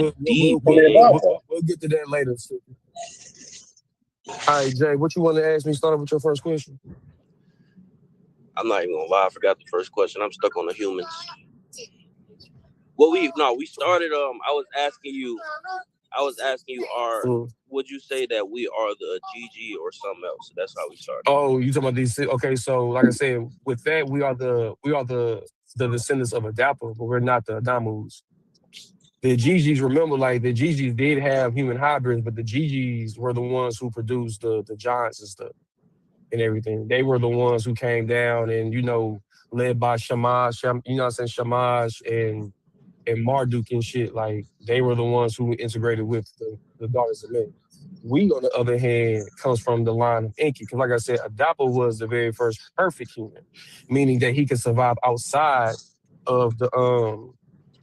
We'll, Get we'll, deep we'll, with we'll, it. we'll get to that later. All right, Jay, what you want to ask me? Start off with your first question. I'm not even gonna lie. I forgot the first question. I'm stuck on the humans. Well, we started. I was asking you, Mm. would you say that we are the GG or something else? So that's how we started. Oh, you talking about these? Okay, so like I said, with that, we are the descendants of Adapa, but we're not the Adamus. The GGs, remember, like the GGs did have human hybrids, but the GGs were the ones who produced the giants and stuff and everything. They were the ones who came down and led by you know what I'm saying, Shamash and Marduk and shit. Like they were the ones who integrated with the daughters of men. We, on the other hand, comes from the line of Enki. Because like I said, Adapa was the very first perfect human, meaning that he could survive of the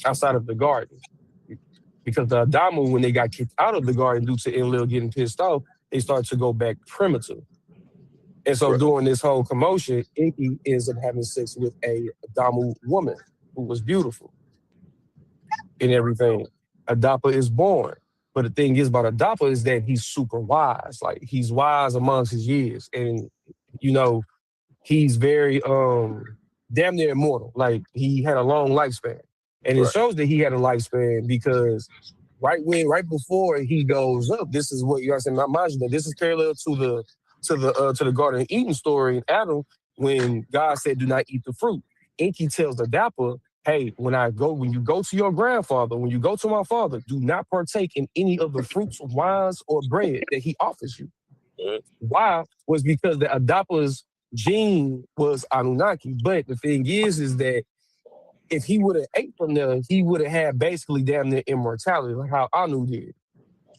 outside of the garden. Because the Adamu, when they got kicked out of the garden due to Enlil getting pissed off, they started to go back primitive. And so Right. during this whole commotion, Enki ends up having sex with a Adamu woman who was beautiful and everything. Adapa is born. But the thing is about Adapa is that he's super wise. Like he's wise amongst his years. And you know, he's very damn near immortal. Like he had a long lifespan. And it Right. shows that he had a lifespan because right before he goes up, this is what you are saying. Mind you, that this is parallel to the Garden of Eden story in Adam when God said, "Do not eat the fruit." Enki tells the Dapper, "Hey, when you go to your grandfather, when you go to my father, do not partake in any of the fruits, wines, or bread that he offers you." Mhm. Why? Was because the Adappa's gene was Anunnaki. But the thing is that if he would have ate from there, he would have had basically damn near immortality, like how Anu did.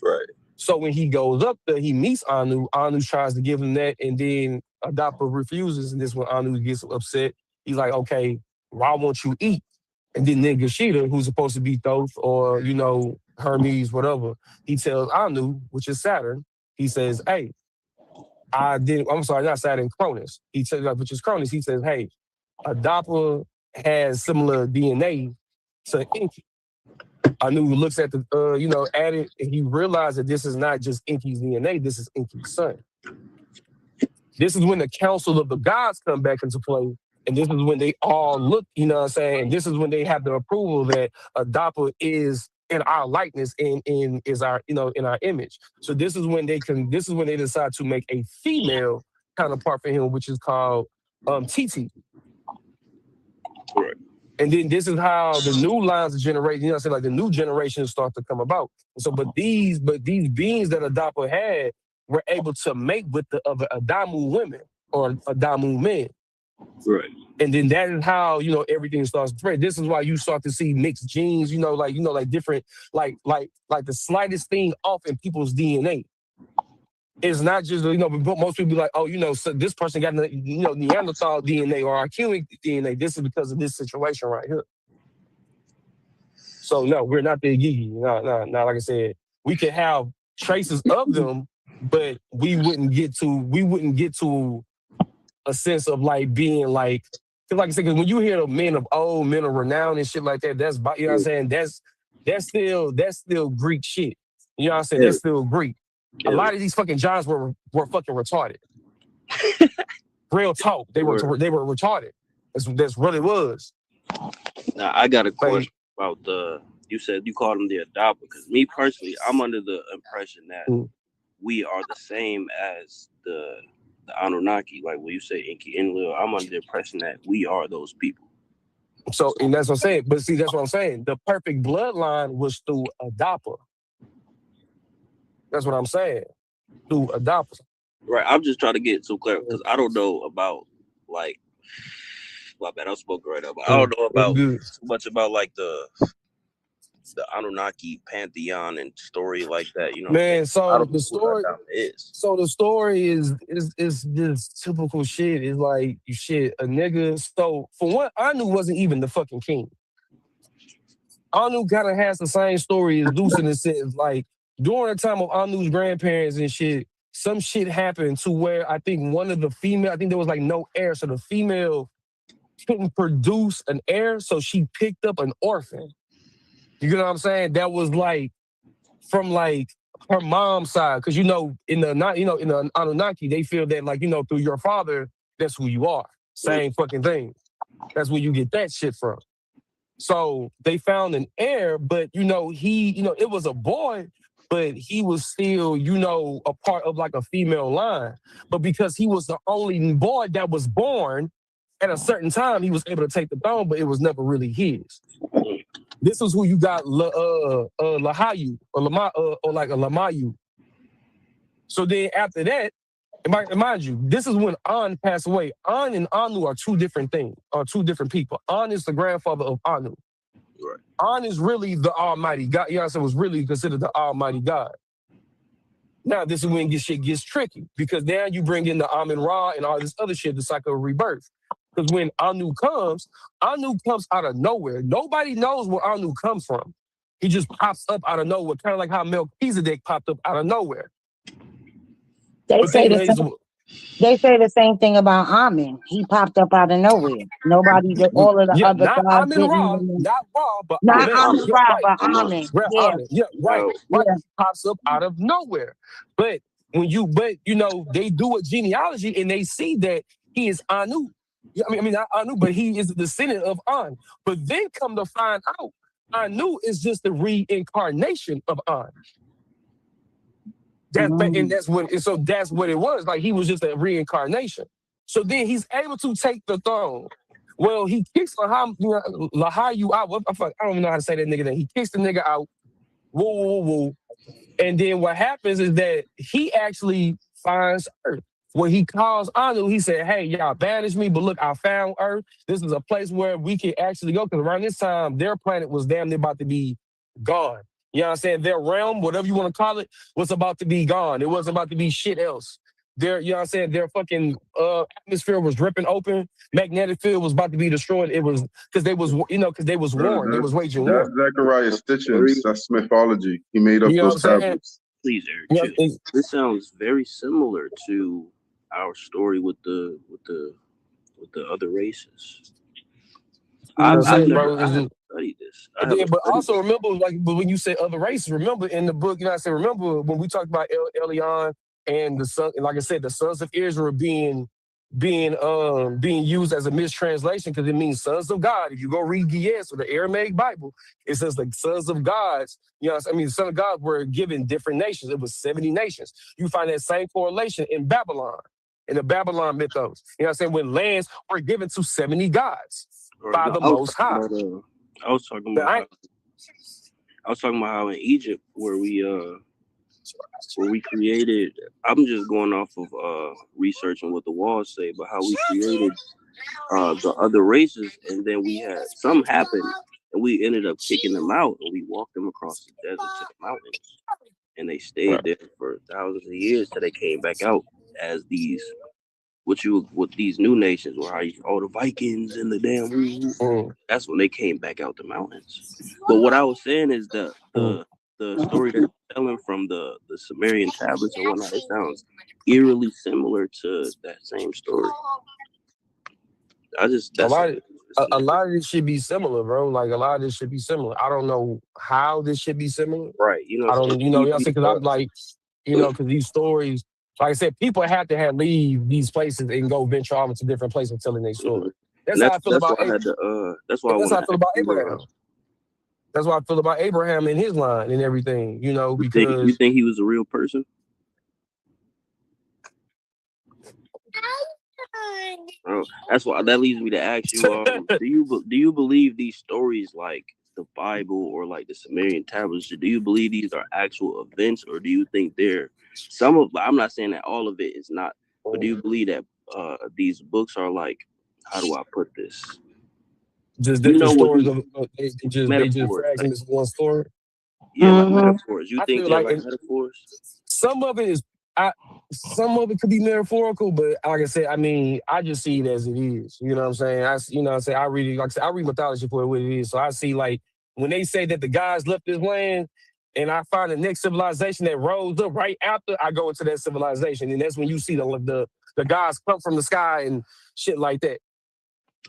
Right. So when he goes up there, he meets Anu. Anu tries to give him that, and then Adapa refuses. And this when Anu gets upset. He's like, "Okay, why won't you eat?" And then Nigashita, who's supposed to be Thoth or Hermes, whatever, he tells Anu, which is Saturn. He says, "Hey, I did. I'm sorry, not Saturn, Cronus." He says, which is Cronus. He says, "Hey, Adapa has similar DNA to Enki." Anu looks at at it, and he realized that this is not just Enki's DNA, this is Enki's son. This is when the council of the gods come back into play, and this is when they all look, you know what I'm saying? And this is when they have the approval that Adapa is in our likeness and is our, in our image. So this is when they decide to make a female counterpart for him, which is called Titi. Right. And then this is how the new lines of generation, like the new generations start to come about. So, but these beings that Adapa had were able to mate with the other Adamu women or Adamu men. Right. And then that is how, everything starts to spread. This is why you start to see mixed genes, like different, like the slightest thing off in people's DNA. It's not just, but most people be like, oh, so this person got, Neanderthal DNA or archaic DNA. This is because of this situation right here. So no, we're not the Gigi. No, no, no. Like I said, we could have traces of them, but we wouldn't get to a sense of like being like, because like I said, because when you hear the men of renown and shit like that, that's, you know what I'm saying? That's still Greek shit. You know what I'm saying? Yeah. That's still Greek. A Yeah. lot of these fucking giants were fucking retarded. Real talk. They were Word. retarded. That's what it was. Now I got a Like, question about you said you called them the adopter, because me personally, I'm under the impression that mm. we are the same as the Anunnaki. Like when you say Inky Enlil, I'm under the impression that we are those people. So, and that's what I'm saying. But see, that's what I'm saying. The perfect bloodline was through Adapa. That's what I'm saying. Through Adapa. Right. I'm just trying to get so clear because I don't know about like my bad. I spoke right up. But I don't know That's about good. too much about like the Anunnaki pantheon and story like that. You know what I'm saying? Man, I so don't the know what story, Adama is. so the story is this typical shit. It's like you shit a nigga. So for one, Anu wasn't even the fucking king. Anu kind of has the same story as Zeus in the sense, like during the time of Anu's grandparents and shit, some shit happened to where I think one of the female, I think there was like no heir, so the female couldn't produce an heir, so she picked up an orphan. You know what I'm saying? That was like from like her mom's side, because in the not in the Anunnaki, they feel that like through your father, that's who you are. Same fucking thing. That's where you get that shit from. So they found an heir, but it was a boy, but he was still a part of like a female line. But because he was the only boy that was born at a certain time, he was able to take the throne, but it was never really his. This is who you got, Lahayu or like a Lamayu. So then after that, and mind you, this is when An passed away. An and Anu are two different things, are two different people. An is the grandfather of Anu. Right. An is really the Almighty God. Was really considered the Almighty God. Now, this is when shit gets tricky, because now you bring in the Amun Ra and all this other shit, the cycle of rebirth. Because when Anu comes out of nowhere. Nobody knows where Anu comes from. He just pops up out of nowhere, kind of like how Melchizedek popped up out of nowhere. They say the same thing about Amen. He popped up out of nowhere. Nobody, all of the other not gods Amun didn't Ra, even. not Ra, but Not Amen. Amen Yeah, Ra, right. but Amen. Yeah. Amen. Yeah, right. Yeah. He pops up out of nowhere. But they do a genealogy and they see that he is Anu. Not Anu, but he is the descendant of An. But then come to find out, Anu is just the reincarnation of An. And that's what it was. Like, he was just a reincarnation. So then he's able to take the throne. Well, he kicks Lahayu out. I don't even know how to say that nigga name. He kicks the nigga out. Woo, woo, woo. And then what happens is that he actually finds Earth. When he calls Anu, he said, hey, y'all banished me, but look, I found Earth. This is a place where we can actually go, because around this time, their planet was damn near about to be gone. You know what I'm saying? Their realm, whatever you want to call it, was about to be gone. It wasn't about to be shit else. You know what I'm saying? Their fucking atmosphere was ripping open. Magnetic field was about to be destroyed. It was because they was warned. They was waging war. That's Zechariah Stitchins. That's mythology. He made up those tablets. Please, Eric. Yeah, this sounds very similar to our story with the other races. I've never studied this. But also remember, but when you say other races, remember in the book, remember when we talked about Elion and the son, like I said, the sons of Israel being used as a mistranslation, because it means sons of God. If you go read Gies or the Aramaic Bible, it says the sons of gods. The sons of God were given different nations. It was 70 nations. You find that same correlation in Babylon, in the Babylon mythos. When lands were given to 70 gods by the Most High. I was talking about how in Egypt where we created, I'm just going off of researching what the walls say, but how we created the other races, and then we had some happen and we ended up kicking them out, and we walked them across the desert to the mountains, and they stayed there for thousands of years till they came back out as these what these new nations were, the Vikings and the damn that's when they came back out the mountains. But what I was saying is the story that they're telling from the Sumerian tablets and whatnot, it sounds eerily similar to that same story. A lot of this should be similar, bro. Like, a lot of this should be similar. I don't know how this should be similar. Right. I don't, because I'm like, because these stories, like I said, people have to leave these places and go venture off into different places telling their story. That's how I feel about Abraham. That's how I feel about Abraham. That's why I feel about Abraham and his line and everything, because... You think he was a real person? That's why that leads me to ask you: do you believe these stories, like the Bible or like the Sumerian tablets? Do you believe these are actual events, or do you think they're some of? I'm not saying that all of it is not, but do you believe that these books are like? How do I put this? Just different stories of they just fragment this one story. Yeah, like metaphors. You think they're like metaphors? Some of it could be metaphorical, but like I said, I just see it as it is. You know what I'm saying? I read mythology for what it is. So I see, like, when they say that the gods left this land, and I find the next civilization that rose up right after, I go into that civilization, and that's when you see the gods come from the sky and shit like that.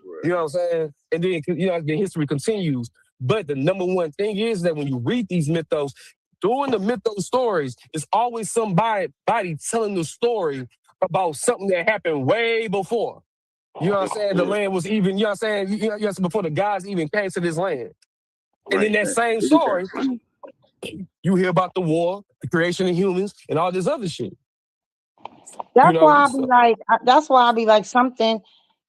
Right. You know what I'm saying? And then the history continues. But the number one thing is that when you read these mythos, during the mythos stories, it's always somebody telling the story about something that happened way before. You know what I'm saying? The land was even, you know what I'm saying? You know, before the gods even came to this land. And in that same story, you hear about the war, the creation of humans, and all this other shit. That's why I be like something.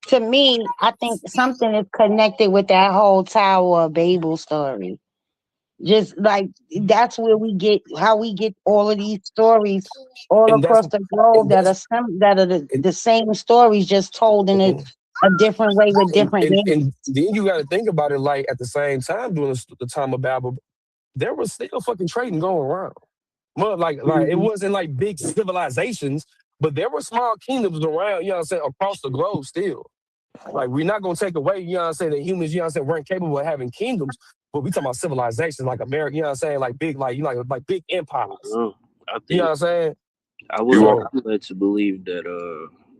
To me, I think something is connected with that whole Tower of Babel story. Just like that's where we get all of these stories all and that's across the globe that are the same stories just told in a different way with different names. and then you got to think about it like at the same time during the time of Babel, there was still fucking trading going around. Well, like it wasn't like big civilizations, but there were small kingdoms around, you know what I'm saying, across the globe still. Like, we're not going to take away, you know what I'm saying, that humans, you know what I'm saying, weren't capable of having kingdoms, but we talking about civilizations like America, you know what I'm saying, like big, like, you know, like big empires. I think, you know what I'm saying? I'm led to believe that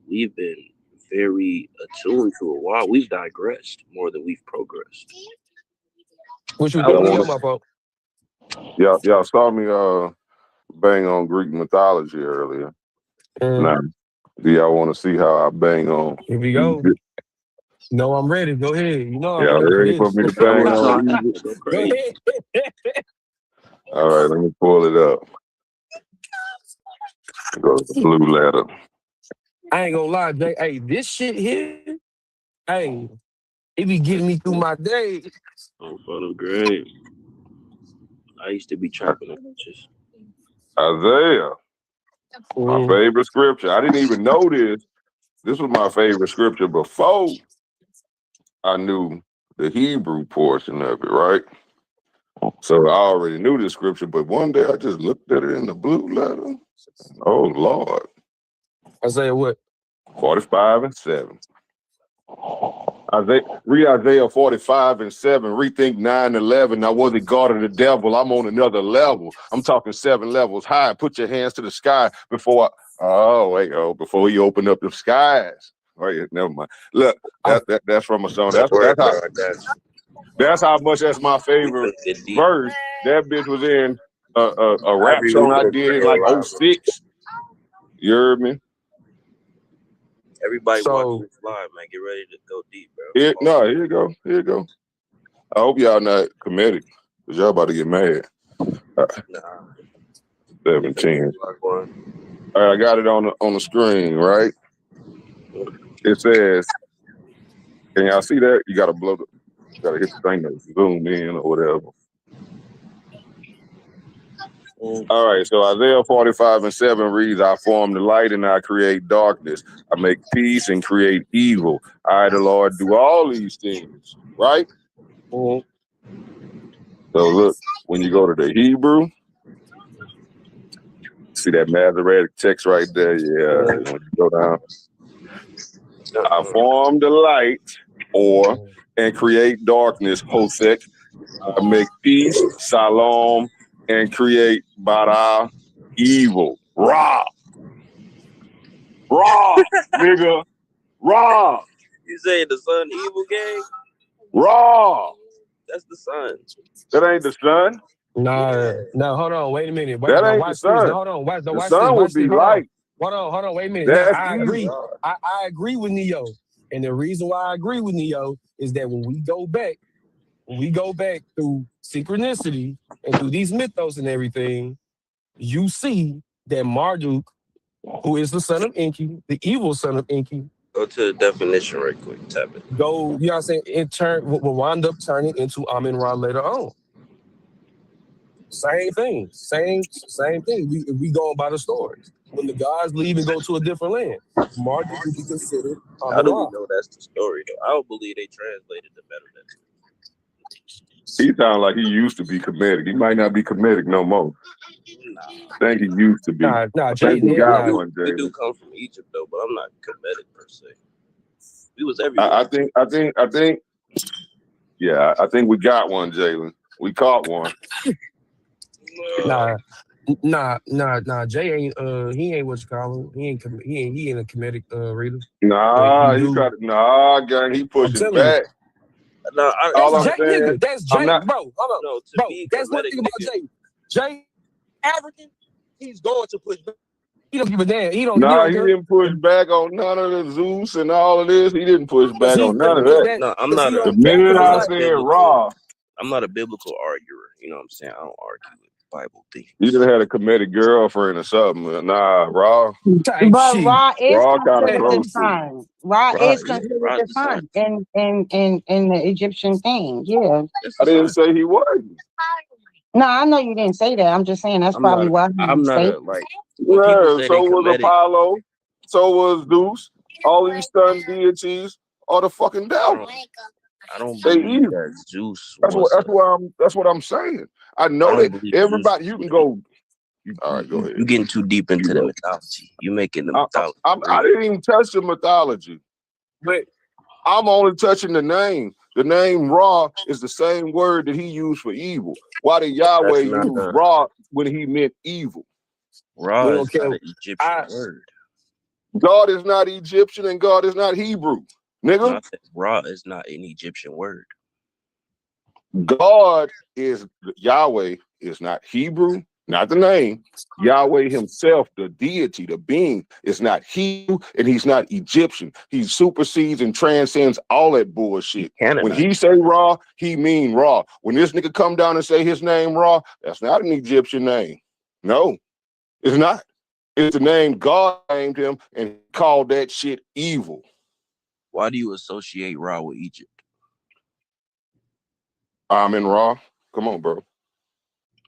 we've been very attuned to a while. We've digressed more than we've progressed. What you doing here, my folks? Y'all saw me bang on Greek mythology earlier. Now, do y'all want to see how I bang on? Here we go. No, I'm ready. Go ahead. You know I'm ready for me to bang on? Go ahead. All right, let me pull it up. Go to the blue letter. I ain't gonna lie, Jay. Hey, this shit here, hey, it be getting me through my day. Oh, photo great. I used to be trapping the bitches. Isaiah, my favorite scripture. I didn't even know this. This was my favorite scripture before I knew the Hebrew portion of it, right? So I already knew the scripture, but one day I just looked at it in the blue letter. Oh, Lord. Isaiah what? 45:7. Read Isaiah 45:7. Rethink 9:11. Now, was it God or the devil? I'm on another level. I'm talking 7 levels high. Put your hands to the sky before before you open up the skies. Wait, never mind. Look, that's from a song. That's how much that's my favorite verse. That bitch was in a rap song I did in like 06. You heard me? Everybody watching this live, man. Get ready to go deep, bro. Here you go. I hope y'all not comedic, because y'all about to get mad. 17. All right, I got it on the screen, right? It says, can y'all see that? You gotta hit the thing to zoom in or whatever. All right, so Isaiah 45:7 reads, I form the light and I create darkness. I make peace and create evil. I, the Lord, do all these things, right? So look, when you go to the Hebrew, see that Masoretic text right there? Yeah, when you go down. I form the light and create darkness, Hosek. I make peace, Salom, and create Bara, evil. Ra, nigga. Ra. You saying the sun evil gang? Ra. That's the sun. That ain't the sun. No, hold on, wait a minute. That ain't the sun. Hold on, watch the sun would be light. Hold on, wait a minute. That's I agree. I agree with Neo. And the reason why I agree with Neo is that when we go back through synchronicity and through these mythos and everything, you see that Marduk, who is the son of Enki, the evil son of Enki. Go to the definition right quick, tap it. You know what I'm saying? Will wind up turning into Amin-Ra later on. Same thing. Same thing. We going by the stories. When the gods leave and go to a different land, Marduk will be considered Amin-Ra. How do we know that's the story, though? I don't believe they translated the better than it. He sounds like he used to be comedic. He might not be comedic no more. I think he used to be. Jay, we do come from Egypt, though, but I'm not comedic per se. We was everywhere. I think. Yeah, I think we got one, Jalen. We caught one. Nah. Jay ain't. He ain't what you call him. He ain't a comedic reader. Gang. He pushing back. No, All I'm Jay, saying, nigga. That's I'm Jay, not. bro. Hold up, no, to bro. be That's one Kemetic thing about nigga. Jay. Jay, African, he's going to push back. He don't give a damn. He Nah, don't he care. didn't push back on none of the Zeus and all of this. He didn't push Cause back he, on none of cause that. that, No, I'm cause he not The don't care. minute Cause I'm it's I not like, a said biblical. raw, I'm not a biblical arguer. You know what I'm saying? I don't argue with Bible things. you could have had a committed girlfriend or something. Nah, raw type But shit. Ra is kind of considered the close to it. sun. Ra Ra, is yeah, considered Ra's the the son. sun in the Egyptian thing. Yeah. That's I the didn't son. say he wasn't. No, I know you didn't say that. I'm just saying that's I'm probably not. why I'm he not say. a like when people Yeah, say they so was Kemetic. Apollo, so was Zeus. All these sun deities are the fucking I devil. don't They believe evil. that Zeus was. That's what I'm saying. I I know don't that believe Zeus everybody. was You can living. go. All right, go ahead. You getting too deep You into the go. mythology. You making the I mythology real. didn't even touch the mythology, But I'm only touching the name. The name Ra is the same word that he used for evil. Why did Yahweh That's not use a Ra when he meant evil? Ra we is don't care. not an Egyptian I word. God is not Egyptian and God is not Hebrew. Nigga, Not that Ra is not an Egyptian word. God is Yahweh is not Hebrew, not the name. Yahweh himself, the deity, the being, is not Hebrew and he's not Egyptian. He supersedes and transcends all that bullshit. When Canaanite. he say Ra, he mean Ra. When this nigga come down and say his name Ra, that's not an Egyptian name. No, it's not. It's the name God named him and called that shit evil. Why do you associate Ra with Egypt? I'm in Ra. Come on, bro.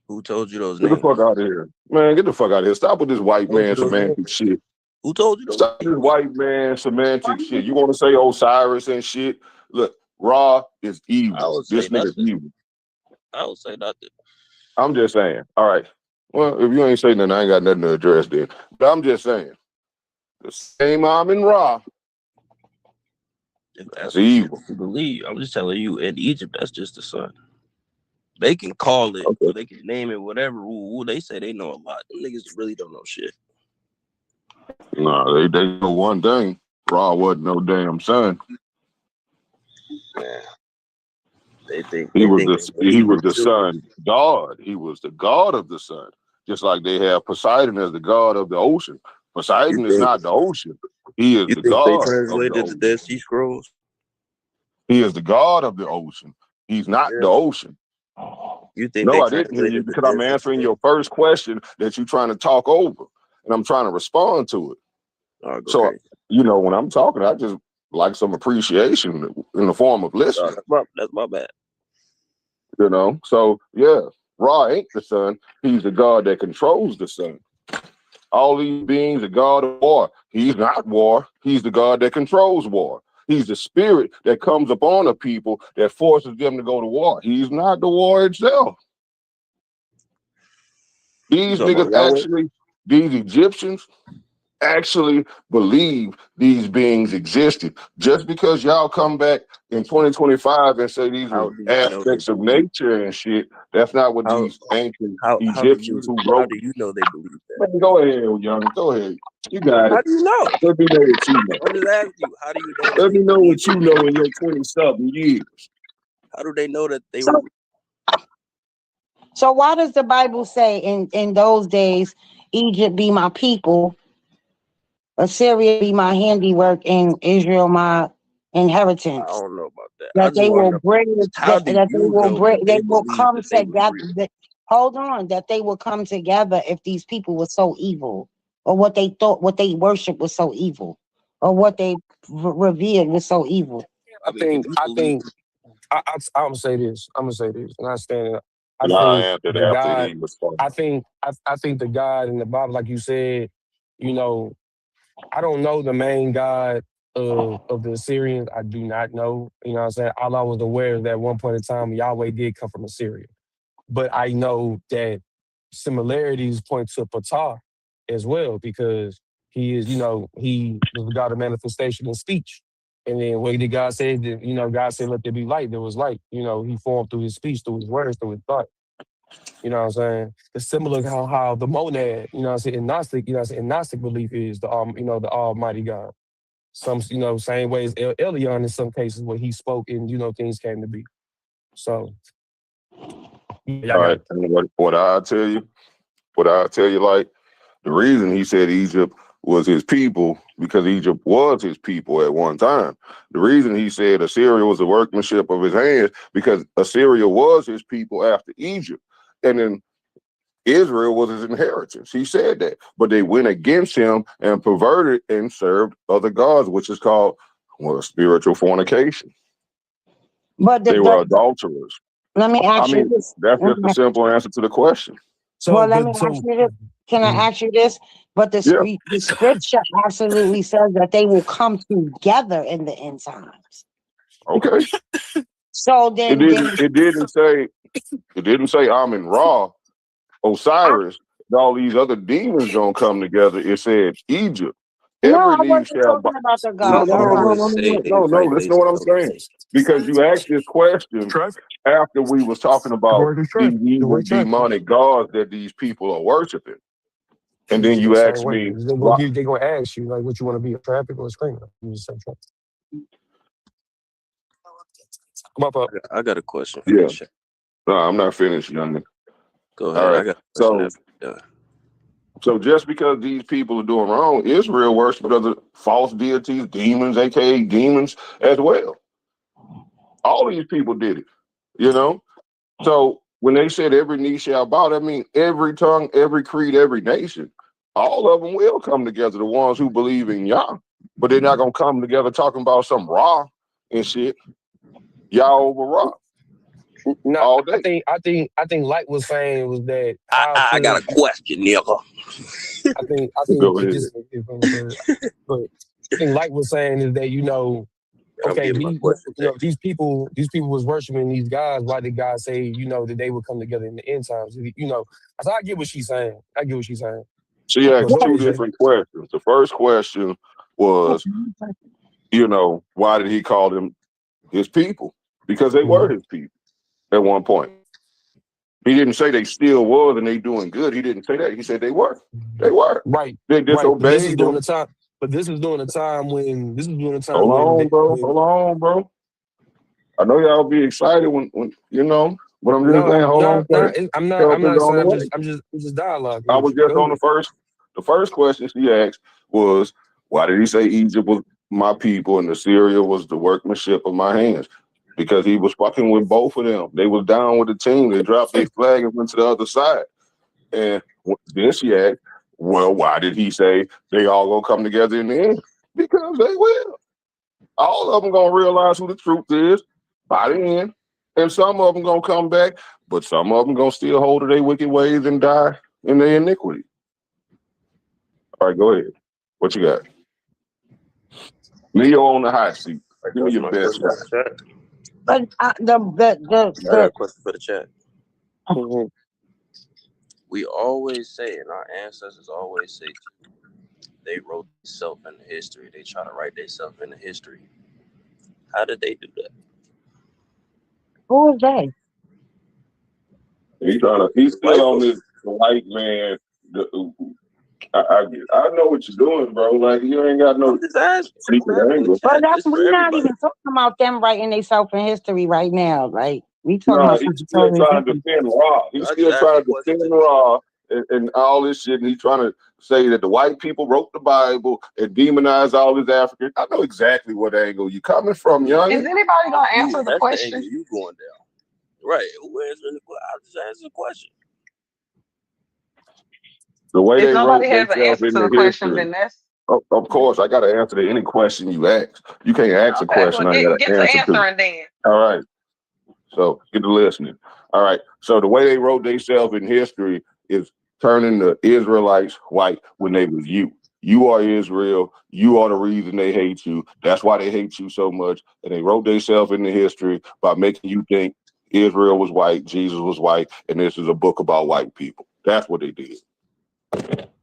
Who told you those Get the names? fuck out of here. Man, get the fuck out of here. Stop with this white Who told man you those semantic names? shit. Who told you those Stop this names? white man semantic shit. You want to say Osiris and shit? Look, Ra is I evil. would say This nigga's nothing. evil. I would say nothing. I'm just saying. All right. Well, if you ain't saying nothing, I ain't got nothing to address then. But I'm just saying. The same Amun Ra, If that's that's what evil. you believe, I'm just telling you, in Egypt, that's just the sun. They can call it, Okay. or they can name it whatever. Ooh, they say they know a lot. Them niggas really don't know shit. No, they know one thing. Ra wasn't no damn son. Man, they think He they was think the they know Hebrew too. sun god. He was the god of the sun. Just like they have Poseidon as the god of the ocean. Poseidon is not the ocean. He is You the think they god of the translated the ocean. Dead Sea Scrolls? He is the god of the ocean. He's not the Yeah. ocean. You think No, they I didn't hear you translated the because Dead I'm Sea answering Scrolls? your first question that you're trying to talk over, and I'm trying to respond to it. Oh, go So, crazy. when I'm talking, I just like some appreciation in the form of listening. That's my bad. So yeah, Ra ain't the sun. He's the god that controls the sun. All these beings are god of war. He's not war. He's the god that controls war. He's the spirit that comes upon a people that forces them to go to war. He's not the war itself. These niggas these Egyptians actually believe these beings existed. Just because y'all come back in 2025 and say these are aspects of nature and shit, that's not what these ancient Egyptians who wrote. How do you know they believe that? Man, go ahead, young. Go ahead. You got it. How do you know? Let me know what you know. I'm just asking you. How do you know? Let me know what you know in your 20-something years. How do they know that they So, were? so why does the Bible say in those days, Egypt be my people, Assyria be my handiwork, and Israel my inheritance? I don't know about that. That they will bring, How do that they you will know bring, that they they will believe come that they was together. real? Hold on, that they will come together if these people were so evil, or what they thought, what they worship was so evil, or what they revered was so evil. I'm gonna say this. And I stand. I And I think answered the after God. he responded. I think the God in the Bible, like you said, you know, I don't know the main God of the Assyrians. I do not know. You know what I'm saying? All I was aware is that at one point in time Yahweh did come from Assyria. But I know that similarities point to Ptah as well, because he is, he was the God of manifestation and speech. And then what did God say? That, God said, let there be light. There was light. He formed through his speech, through his words, through his thought. You know what I'm saying? It's similar how the monad, in Gnostic, in Gnostic belief is the the Almighty God. some, same way as Elion in some cases where he spoke and, things came to be. So, yeah, All right. And what I tell you, like, the reason he said Egypt was his people, because Egypt was his people at one time. The reason he said Assyria was the workmanship of his hands, because Assyria was his people after Egypt. And then Israel was his inheritance. He said that. But they went against him and perverted and served other gods, which is called spiritual fornication. But they were adulterers. Let me ask you this. That's just a simple answer to the question. Let me ask you this. Can I ask you this? But the scripture absolutely says that they will come together in the end times. Okay. So then it didn't say Amun-Ra, Osiris, and all these other demons gonna come together. It said Egypt. No, I wasn't talking about the God. No, listen to what I'm saying. Because you asked this question after we was talking about these demonic gods that these people are worshiping. And then you asked me, they're gonna ask you like what you want to be, a traffic or a screener. You just say traffic. Come up. I got a question. Yeah. No, I'm not finished, young. Go ahead. Right. I got a question. So just because these people are doing wrong, Israel worshipped other false deities, demons, aka demons as well. All these people did it, So when they said every knee shall bow, that means every tongue, every creed, every nation, all of them will come together, the ones who believe in Yah. But they're not going to come together talking about some Ra and shit. Yah over Ra. No, all day. I think Light was saying was that I got a question, nigga. I think but I think Light was saying is that okay, these people was worshiping these guys. Why did God say that they would come together in the end times? So I get what she's saying. She asked two different questions. The first question was, why did he call them his people? Because they were his people at one point. He didn't say they still was and they doing good. He didn't say that. He said they were. They were. Right. They disobeyed But this is during the time when Hold on, bro. I know y'all be excited when but I'm just saying, hold on. I'm not excited. I'm just dialoguing. I was just on the first question she asked was, why did he say Egypt was my people and Assyria was the workmanship of my hands? Because he was fucking with both of them. They was down with the team. They dropped their flag and went to the other side. And then she asked, well, why did he say they all gonna come together in the end? Because they will. All of them gonna realize who the truth is by the end. And some of them gonna come back, but some of them gonna still hold to their wicked ways and die in their iniquity. All right, go ahead. What you got? Leo on the hot seat. Give me your best shot. But I got a question for the chat. Mm-hmm. We always say, and our ancestors always say, they wrote themselves into history. They try to write themselves into history. How did they do that? Who is that? He's still on this white man. I know what you're doing, bro. Like, you ain't got no secret angle. But we're not even talking about them writing themselves in history right now. Like, we talking about he's still trying to defend Ra. He's still trying to defend Ra and all this shit. And he's trying to say that the white people wrote the Bible and demonize all these Africans. I know exactly what angle you coming from, young. Is anybody gonna answer the question? The you going down? Right. Who answering the question? I just answer the question. The way if nobody has an answer to the question, then that's. Of course, I got to answer to any question you ask. You can't ask a question. Well, get to answering then. All right. So get to listening. All right. So the way they wrote themselves in history is turning the Israelites white when they was you. You are Israel. You are the reason they hate you. That's why they hate you so much. And they wrote themselves into history by making you think Israel was white, Jesus was white, and this is a book about white people. That's what they did.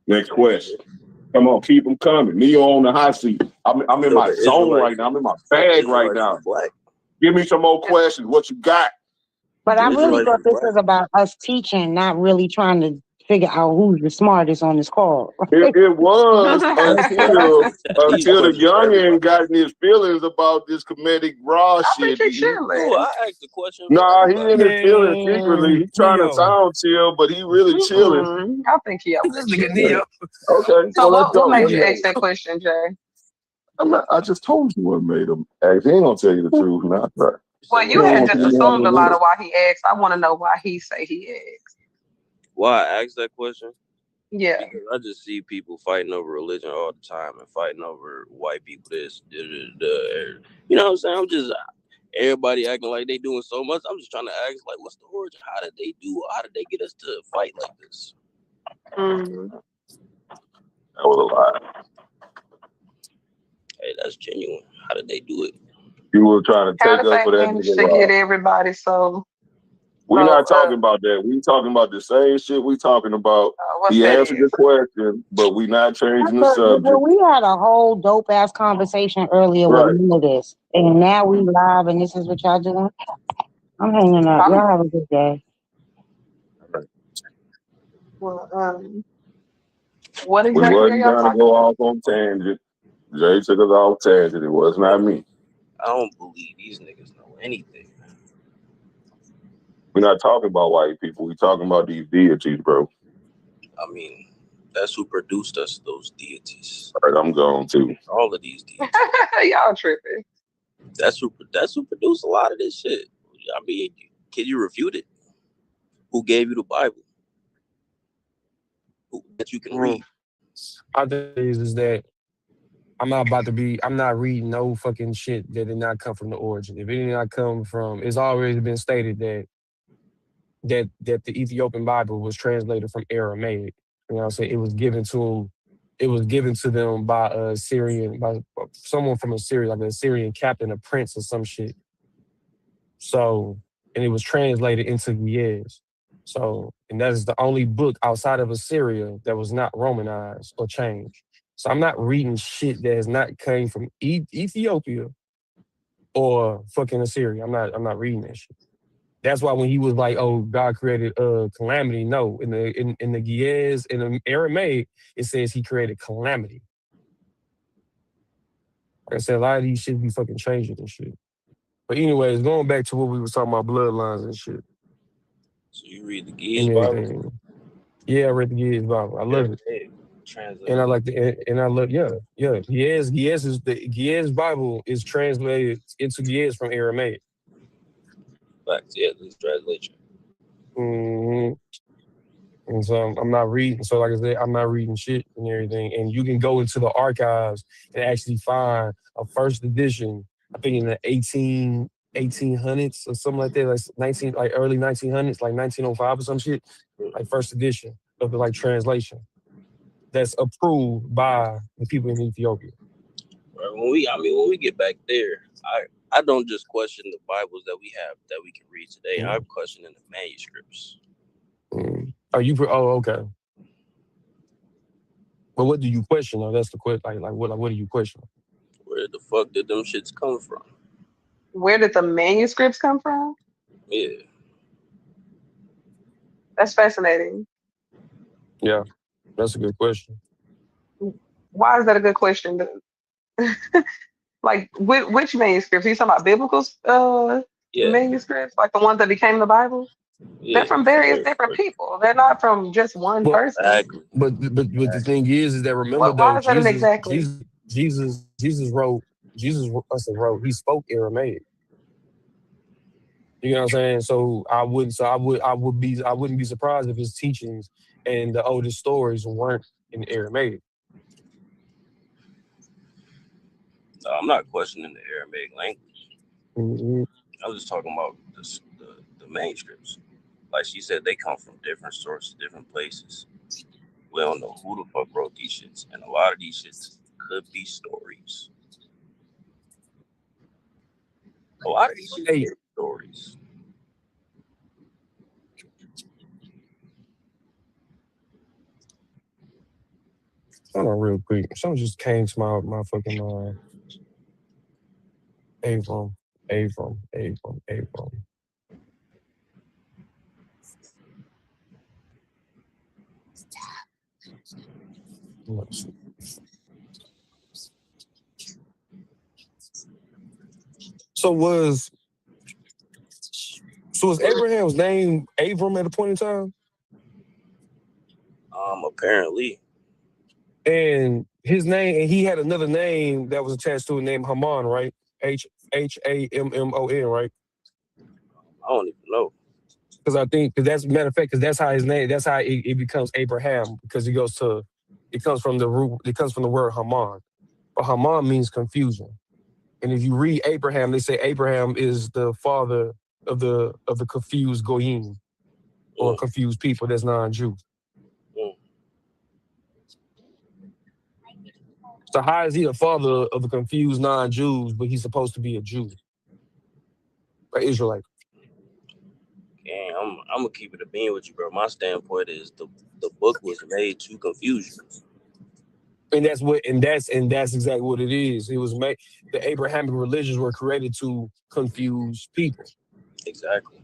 Next question. Come on, keep them coming. Neo on the hot seat. I'm in my zone right now. I'm in my bag right now. Give me some more questions. What you got? But I really thought this was about us teaching, not really trying to figure out who's the smartest on this call. It was until the Questions for youngin everybody. got in his feelings about this comedic raw I shit. think he's chilling. Cool, I asked the question for Nah, he everybody. in his feelings secretly. He trying to Neo. sound chill, but he really chilling. I think he over This there nigga chilling. Neo. Okay, So well, let's what go. made Let's you go. ask that question, Jay? I just told you what made him ask. He ain't gonna tell you the truth. Nah, right. Well, He you don't had want just you to know assumed a the lot real. of why he asked. I want to know why he say he asked. Why I asked that question? Yeah. Because I just see people fighting over religion all the time and fighting over white people this. You know what I'm saying? I'm just everybody acting like they doing so much. I'm just trying to ask, like, what's the origin? How did they get us to fight like this? That was a lie. Hey, that's genuine. How did they do it? You were trying to How take did up they for that manage nigga to lie. get everybody so? We're not talking about that. We talking about the same shit we talking about. What's He that answered the is? question, but we not changing the subject. Well, we had a whole dope ass conversation earlier with none of this, and now we live, and this is what y'all doing. I'm hanging up. Y'all have a good day. Well, what We exactly are wasn't y'all trying to talking go about? off on tangent. Jay took us off tangent. It was not me. I don't believe these niggas know anything. We're not talking about white people. We talking about these deities, bro. I mean, that's who produced us, those deities. All right, I'm going too. All of these deities. Y'all tripping. That's who produced a lot of this shit. I mean, can you refute it? Who gave you the Bible? That you can read? I think is that I'm not reading no fucking shit that did not come from the origin. If it did not come from, it's already been stated that the Ethiopian Bible was translated from Aramaic. You know what I'm saying? It was given to them by someone from Assyria, like an Assyrian captain, a prince or some shit. So, and it was translated into Ge'ez. So, and that is the only book outside of Assyria that was not Romanized or changed. So I'm not reading shit that has not came from Ethiopia or fucking Assyria. I'm not reading that shit. That's why when he was like, "Oh, God created calamity," no, in the Ge'ez in the Aramaic, it says He created calamity. Like I said, a lot of these shit be fucking changing and shit. But anyways, going back to what we was talking about, bloodlines and shit. So you read the And Ge'ez Bible? everything. Yeah, I read the Ge'ez Bible. I love it. And I like and I love, yeah. Ge'ez Bible is translated into Ge'ez from Aramaic. Facts, yeah, this translation. Mm-hmm. And so I'm not reading. So like I said, I'm not reading shit and everything. And you can go into the archives and actually find a first edition, I think in the 1800s or something like that, like early 1900s, like 1905 or some shit, like first edition of the like translation that's approved by the people in Ethiopia. Right, when we get back there, I don't just question the Bibles that we have that we can read today. Mm. I'm questioning the manuscripts. Okay. But what do you question though? That's the question. Like what do you question? Where the fuck did them shits come from? Where did the manuscripts come from? Yeah. That's fascinating. Yeah, that's a good question. Why is that a good question? Like, which manuscripts? Are you talking about biblical manuscripts? Like the ones that became the Bible? Yeah. They're from various different people. They're not from just one person. Exactly. But the thing is that remember Why though, is that an exactly? He spoke Aramaic. You know what I'm saying? So I wouldn't be surprised if his teachings and the oldest stories weren't in Aramaic. I'm not questioning the Aramaic language. Mm-hmm. I'm just talking about the manuscripts. Like she said, they come from different sources, different places. We don't know who the fuck wrote these shits, and a lot of these shits could be stories. A lot of these shits could be stories. Hold on real quick. Something just came to my fucking Avon. Avon. 'Cause So was Abraham's name Abram at a point in time? Apparently. And his name, and he had another name that was attached to it named Haman, right? Hammon, right? I don't even know. Because I think, because that's matter of fact, because that's how his name, that's how it becomes Abraham, because it comes from the root, it comes from the word Haman. But Haman means confusion. And if you read Abraham, they say Abraham is the father of the confused goyim, or confused people that's non-Jew. So how is he a father of the confused non-Jews, but he's supposed to be a Jew, an Israelite? And I'm gonna keep it a bean with you, bro. My standpoint is the book was made to confuse you. And that's exactly what it is. It was made. The Abrahamic religions were created to confuse people. Exactly.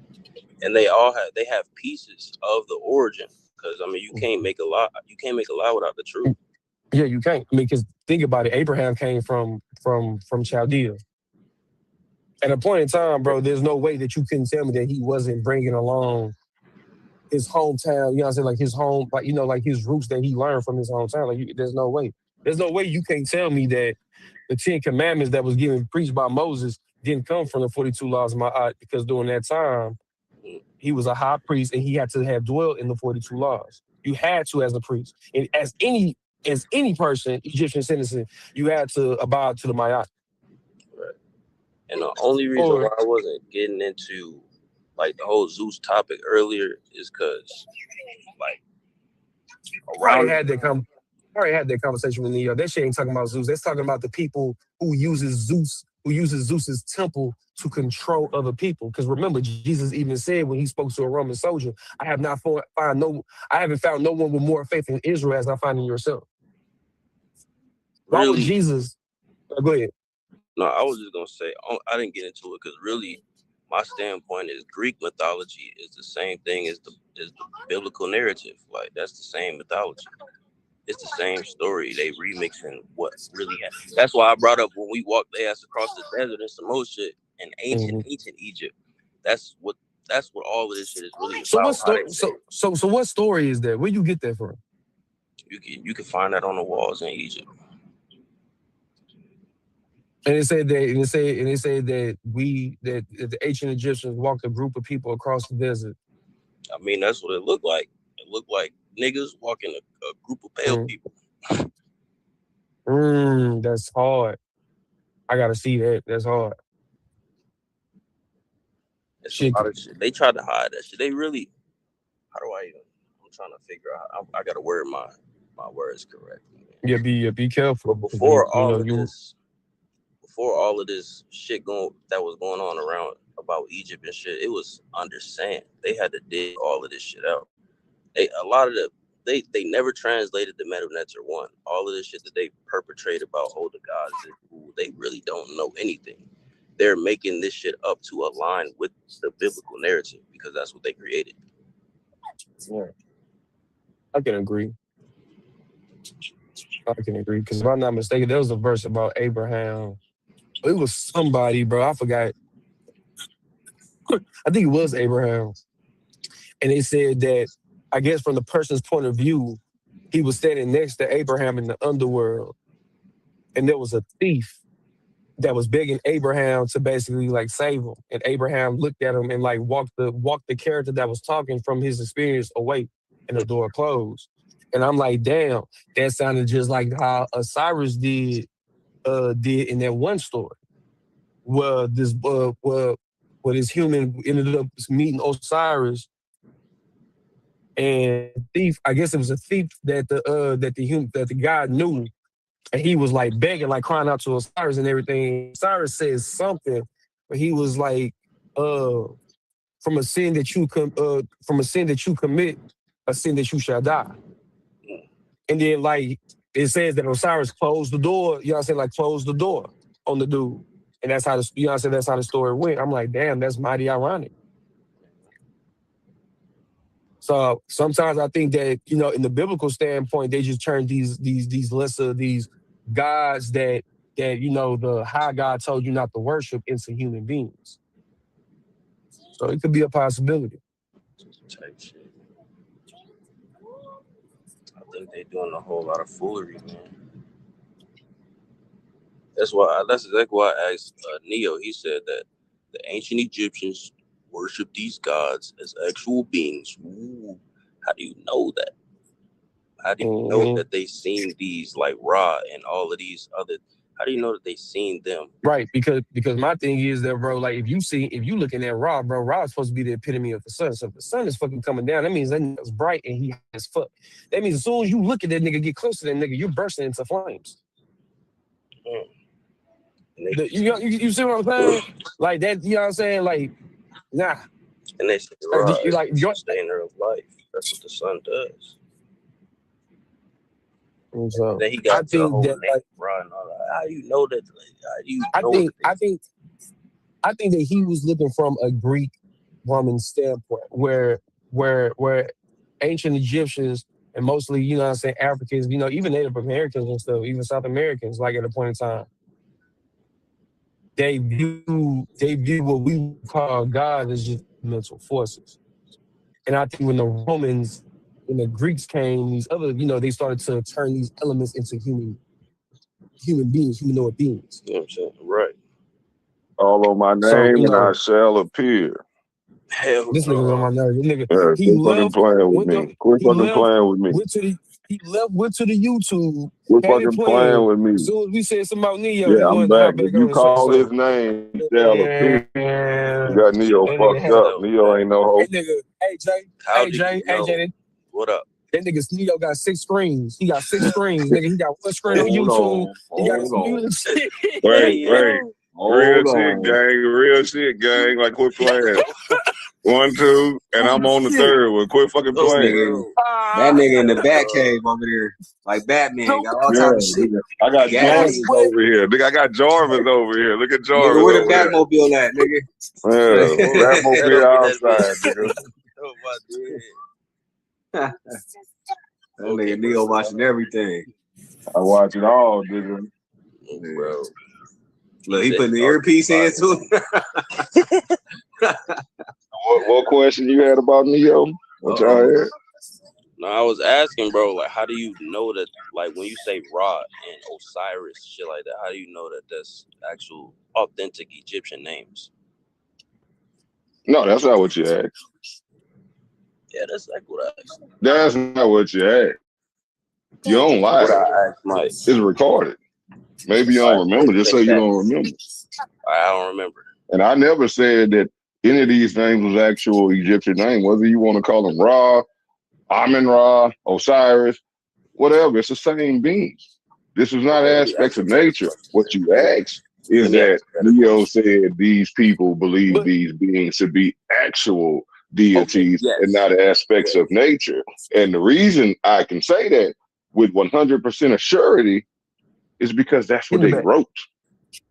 And they have pieces of the origin, because I mean you can't make a lie without the truth. Yeah, you can't. I mean, because think about it. Abraham came from Chaldea. At a point in time, bro, there's no way that you couldn't tell me that he wasn't bringing along his hometown. You know what I'm saying? Like his home, like like his roots that he learned from his hometown. Like there's no way. There's no way you can't tell me that the 10 Commandments that was given preached by Moses didn't come from the 42 laws of Ma'at, because during that time he was a high priest and he had to have dwelt in the 42 laws. You had to as a priest, and as any person, Egyptian citizen, you had to abide to the Ma'at. Right. And the only reason why I wasn't getting into like the whole Zeus topic earlier is because like I already had that conversation with Neo. That shit ain't talking about Zeus. That's talking about the people who uses Zeus's temple to control other people. Because remember, Jesus even said when he spoke to a Roman soldier, I haven't found no one with more faith in Israel as I find in yourself. Why would Jesus? Go ahead. No, I was just gonna say I didn't get into it because really, my standpoint is Greek mythology is the same thing as the biblical narrative. Like that's the same mythology. It's the same story. They remixing what really happened. That's why I brought up when we walked their ass across the desert and some more shit in ancient Egypt. That's what all of this shit is really about. So what story is that? Where you get that from? You can find that on the walls in Egypt. And it said that the ancient Egyptians walked a group of people across the desert. I mean, that's what it looked like. It looked like niggas walking a group of pale people. That's hard. I gotta see that. That's hard. It's a lot of shit. They tried to hide that shit. They really. How do I even? I'm trying to figure out. I gotta word my words correctly. Yeah, be careful. But before all of this shit that was going on around about Egypt and shit, it was under sand. They had to dig all of this shit out. They never translated the Nebuchadnezzar 1. All of this shit that they perpetrate about the gods, they really don't know anything. They're making this shit up to align with the biblical narrative because that's what they created. Yeah. I can agree. Because if I'm not mistaken, there was a verse about Abraham. It was somebody, bro. I forgot. I think it was Abraham. And they said that, I guess from the person's point of view, he was standing next to Abraham in the underworld. And there was a thief that was begging Abraham to basically like save him. And Abraham looked at him and like walked the character that was talking from his experience away, and the door closed. And I'm like, damn, that sounded just like how Osiris did in that one story. Where this human ended up meeting Osiris, and thief, I guess it was a thief that the God knew. And he was like begging, like crying out to Osiris and everything. Osiris says something, but he was like, from a sin that you commit, a sin that you shall die. And then like it says that Osiris closed the door, you know what I'm saying, like closed the door on the dude. And that's how that's how the story went. I'm like, damn, that's mighty ironic. So sometimes I think that, in the biblical standpoint, they just turn these lesser, these gods that the high God told you not to worship into human beings. So it could be a possibility. Type shit. I think they're doing a whole lot of foolery, man. That's exactly why I asked Neo. He said that the ancient Egyptians worship these gods as actual beings. Ooh, how do you know that? How do you know that they seen these like Ra and all of these other? How do you know that they seen them? Right, because my thing is that, bro, like if you looking at Ra, bro, Ra is supposed to be the epitome of the sun. So if the sun is fucking coming down, that means that nigga's bright and he as fuck. That means as soon as you look at that nigga, get close to that nigga, you're bursting into flames. You see what I'm saying? Like that, you know what I'm saying? Like, nah. And they say Ra is the sustainer of life. That's what the sun does. So then he got the whole name Ra and all that. How do you know that? How do you know I think that he was looking from a Greek Roman standpoint, where ancient Egyptians and mostly, you know what I'm saying, Africans, even Native Americans and stuff, even South Americans, like at a point in time, they view what we call God as just mental forces. And I think when the Greeks came, these other, they started to turn these elements into human beings, humanoid beings. You know what I'm saying? Right. All on my name and I shall appear. Hell this nigga's on my nerves. This nigga, yeah, he left, playing with me. Quit fucking playing with me. Went to the YouTube. Quit fucking playing with me. As soon as we said something about Neo, yeah, I'm back. If you call his name, he shall appear. You got Neo fucked up. Neo ain't no hope. Hey, nigga, hey, Jay. What up? That nigga Neo got 6 screens. He got 6 screens, nigga. He got 1 screen on YouTube. He got his music shit. Wait. Real shit, gang. Like, quit playing. 1, 2, and I'm on the third one. Quit fucking playing. That nigga in the bat cave over there, like Batman, got all type of shit. I got Jarvis over here. Nigga, I got Jarvis over here. Look at Jarvis. Nigga, where the Batmobile at, nigga? Yeah, Batmobile outside, nigga. That nigga Neo watching everything. I watch it all, nigga. Bro. Look, he putting the earpiece in too. What question you had about Neo? What y'all had? No, I was asking, bro, like, how do you know that, like, when you say Ra and Osiris, shit like that, how do you know that that's actual authentic Egyptian names? No, that's not what you asked. Yeah, that's like what I asked. That's not what you asked. You don't lie. What I asked, Mike. It's recorded. Maybe you don't remember. Just say you don't remember. I don't remember. And I never said that any of these names was actual Egyptian name. Whether you want to call them Ra, Amun-Ra, Osiris, whatever. It's the same being. This is not aspects of nature. What you asked is that Neo said these people believe these beings to be actual deities and not aspects of nature. And the reason I can say that with 100% of surety is because that's what they wrote.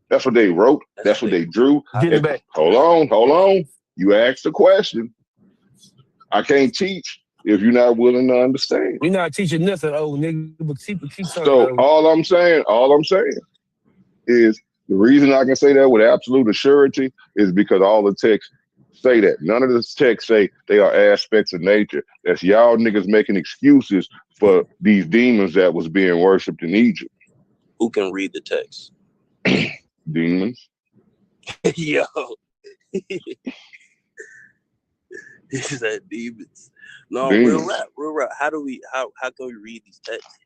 That's what they wrote. That's what they drew. Hold on. You asked a question. I can't teach if you're not willing to understand. You're not teaching nothing, old nigga. But keep so all I'm saying is the reason I can say that with absolute surety is because all the texts say that. None of the texts say they are aspects of nature. That's y'all niggas making excuses for these demons that was being worshipped in Egypt. Who can read the text? Demons. Yo. He said demons. No, demons. real rap. How can we read these texts?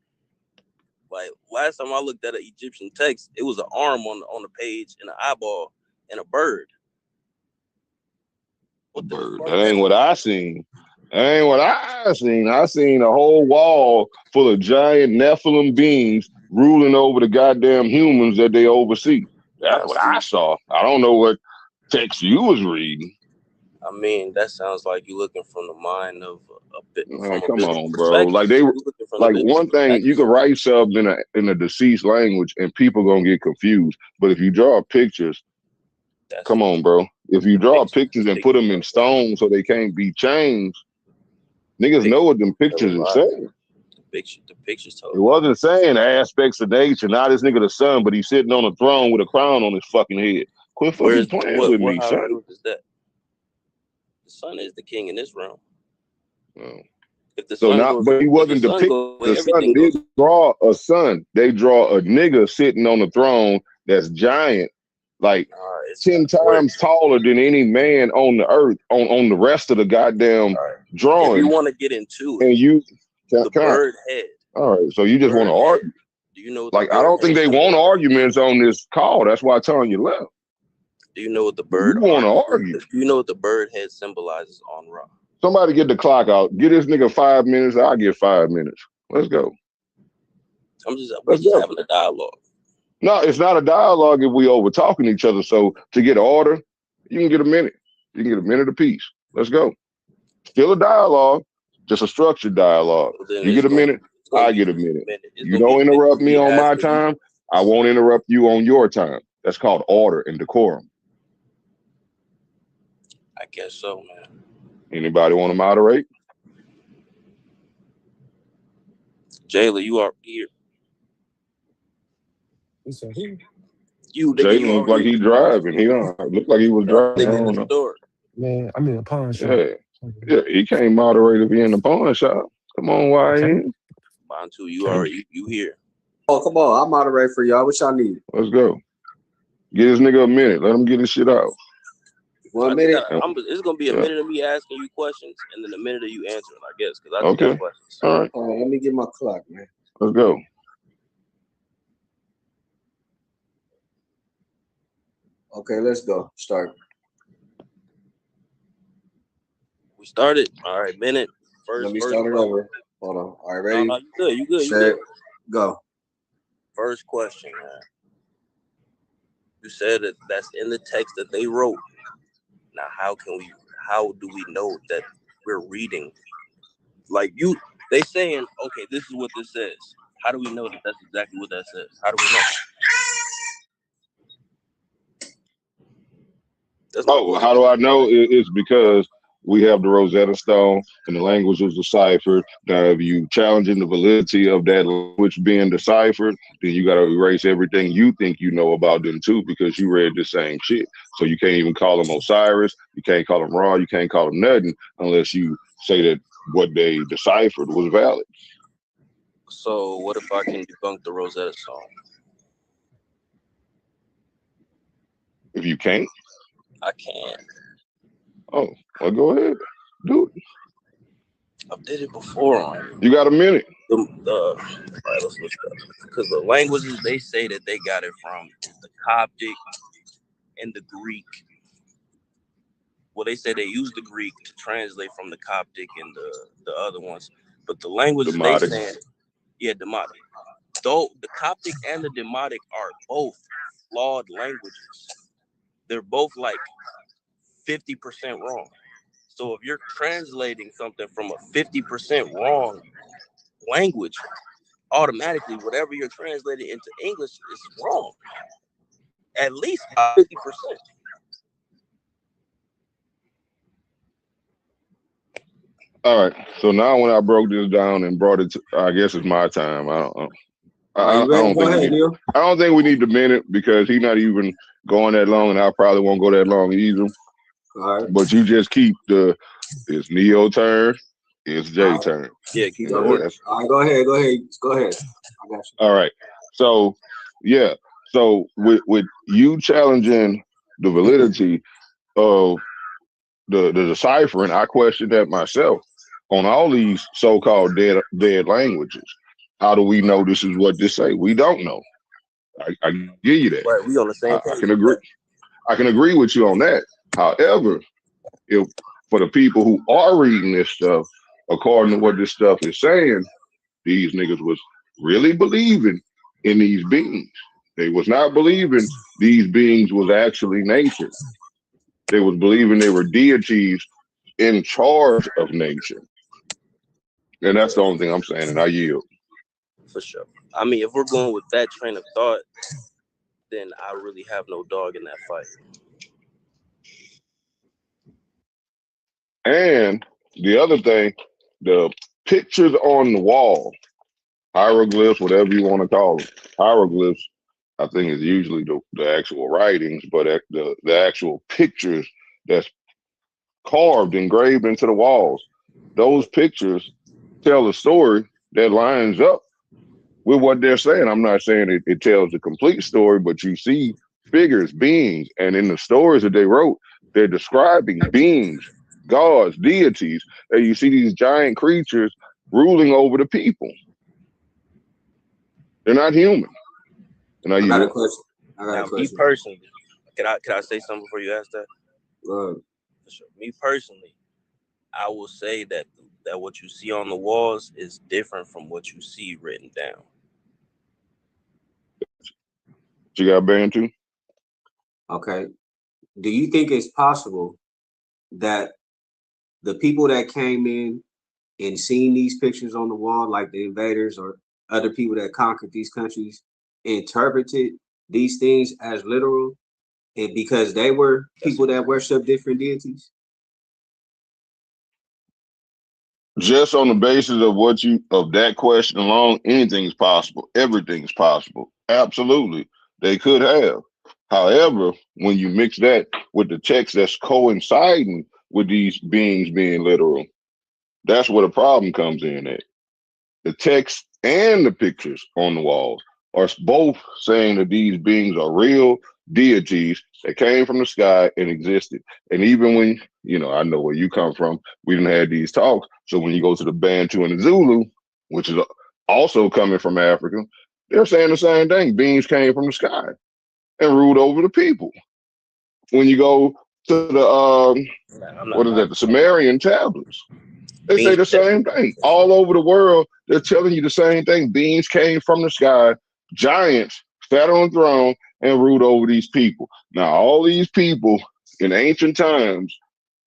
Like last time I looked at an Egyptian text, it was an arm on the page and an eyeball and a bird. What the bird? That ain't what I seen. I seen a whole wall full of giant Nephilim beings ruling over the goddamn humans that they oversee. That's what I saw. I don't know what text you was reading. I mean, that sounds like you're looking from the mind of a bit. Come on, bro. Like one thing, you can write something in a deceased language and people gonna get confused. But if you draw pictures, come on, bro. If you draw pictures and put them in stone so they can't be changed, Niggas know what them pictures are saying. The pictures told. It wasn't saying aspects of nature. Now this nigga the sun, but he's sitting on a throne with a crown on his fucking head. Quit fucking playing with me, son. Is that? The sun is the king in this realm. Oh. If the sun goes, but he wasn't depicting the sun. They didn't draw a sun. They draw a nigga sitting on a throne that's giant, like 10 times taller than any man on the earth, on the rest of the goddamn drawing. If you want to get into it, and the bird head. All right, so you just want to argue. Do you know? Like, I don't think they want arguments on this call. That's why I'm telling you left. Do you know what the bird? You want to argue? Do you know what the bird head symbolizes on Ra? Somebody get the clock out. Get this nigga 5 minutes. I'll get 5 minutes. Let's go. We're just having a dialogue. No, it's not a dialogue if we over talking each other. So to get an order, you can get a minute. You can get a minute apiece. Let's go. Still a dialogue, just a structured dialogue. You get a minute, I get a minute. You don't interrupt me on my time, I won't interrupt you on your time. That's called order and decorum. I guess so, man. Anybody want to moderate? Jayla, you are here. Jayla looked like he driving. He don't look like he was driving. Man, I'm in a pawn shop. Yeah, he can't moderate if he in the pawn shop. Come on, why? Bantu, you here? Oh, come on, I'll moderate for y'all. What y'all need? Let's go. Get this nigga a minute. Let him get his shit out. 1 minute. It's gonna be a minute of me asking you questions, and then a minute of you answering, I guess, because I okay. got questions. All right. Let me get my clock, man. Let's go. Okay, let's go. Start. We started. All right, minute. Let me start it over. Hold on. All right, ready? No, you good. Set, go. First question, man. You said that that's in the text that they wrote. Now, how do we know that we're reading? Like they saying, okay, this is what this says. How do we know that that's exactly what that says? How do we know? How do I know? It's because we have the Rosetta Stone and the language was deciphered. Now, if you challenging the validity of that language being deciphered, then you got to erase everything you think you know about them too, because you read the same shit. So you can't even call them Osiris. You can't call them Ra. You can't call them nothing unless you say that what they deciphered was valid. So what if I can debunk the Rosetta Stone? If you can't? I can. Oh, well, go ahead. Do it. I did it before. You got a minute. All right, let's look up. Because the languages they say that they got it from is the Coptic and the Greek. Well, they say they use the Greek to translate from the Coptic and the other ones. But the languages they say, Demotic. Though the Coptic and the Demotic are both flawed languages. They're both like 50% wrong. So if you're translating something from a 50% wrong language, automatically whatever you're translating into English is wrong. At least 50%. All right. So now when I broke this down and brought it to, I guess it's my time. I don't know. I don't think we need the minute because he's not even going that long, and I probably won't go that long either. All right. But you just keep it's Neo turn, it's J turn. Yeah, keep going. All right, go ahead. I got you. All right. So yeah. So with you challenging the validity of the deciphering, I questioned that myself on all these so-called dead languages. How do we know this is what this say? We don't know. I give you that. Right, we on the same page. I can agree. I can agree with you on that. However, if for the people who are reading this stuff, according to what this stuff is saying, these niggas was really believing in these beings. They was not believing these beings was actually nature. They was believing they were deities in charge of nature. And that's the only thing I'm saying, and I yield. For sure. I mean, if we're going with that train of thought, then I really have no dog in that fight. And the other thing, the pictures on the wall, hieroglyphs, whatever you want to call them, hieroglyphs, I think is usually the actual writings, but the actual pictures that's carved, engraved into the walls, those pictures tell a story that lines up with what they're saying. I'm not saying it tells the complete story, but you see figures, beings, and in the stories that they wrote, they're describing beings, gods, deities, and you see these giant creatures ruling over the people. They're not human. And I got a question. Now, me personally, can I say something before you ask that? For sure. Me personally, I will say that what you see on the walls is different from what you see written down. You got banned too? Okay. Do you think it's possible that the people that came in and seen these pictures on the wall, like the invaders or other people that conquered these countries, interpreted these things as literal, and because they were people that worship different deities? Just on the basis of that question alone, anything's possible. Everything's possible. Absolutely. They could have. However, when you mix that with the text that's coinciding with these beings being literal, that's where the problem comes in at. The text and the pictures on the walls are both saying that these beings are real deities that came from the sky and existed. And even when, I know where you come from, we didn't have these talks. So when you go to the Bantu and the Zulu, which is also coming from Africa, they're saying the same thing. Beings came from the sky and ruled over the people. When you go to the Sumerian tablets, they say the same thing. All over the world, they're telling you the same thing. Beings came from the sky, giants sat on the throne and ruled over these people. Now, all these people in ancient times,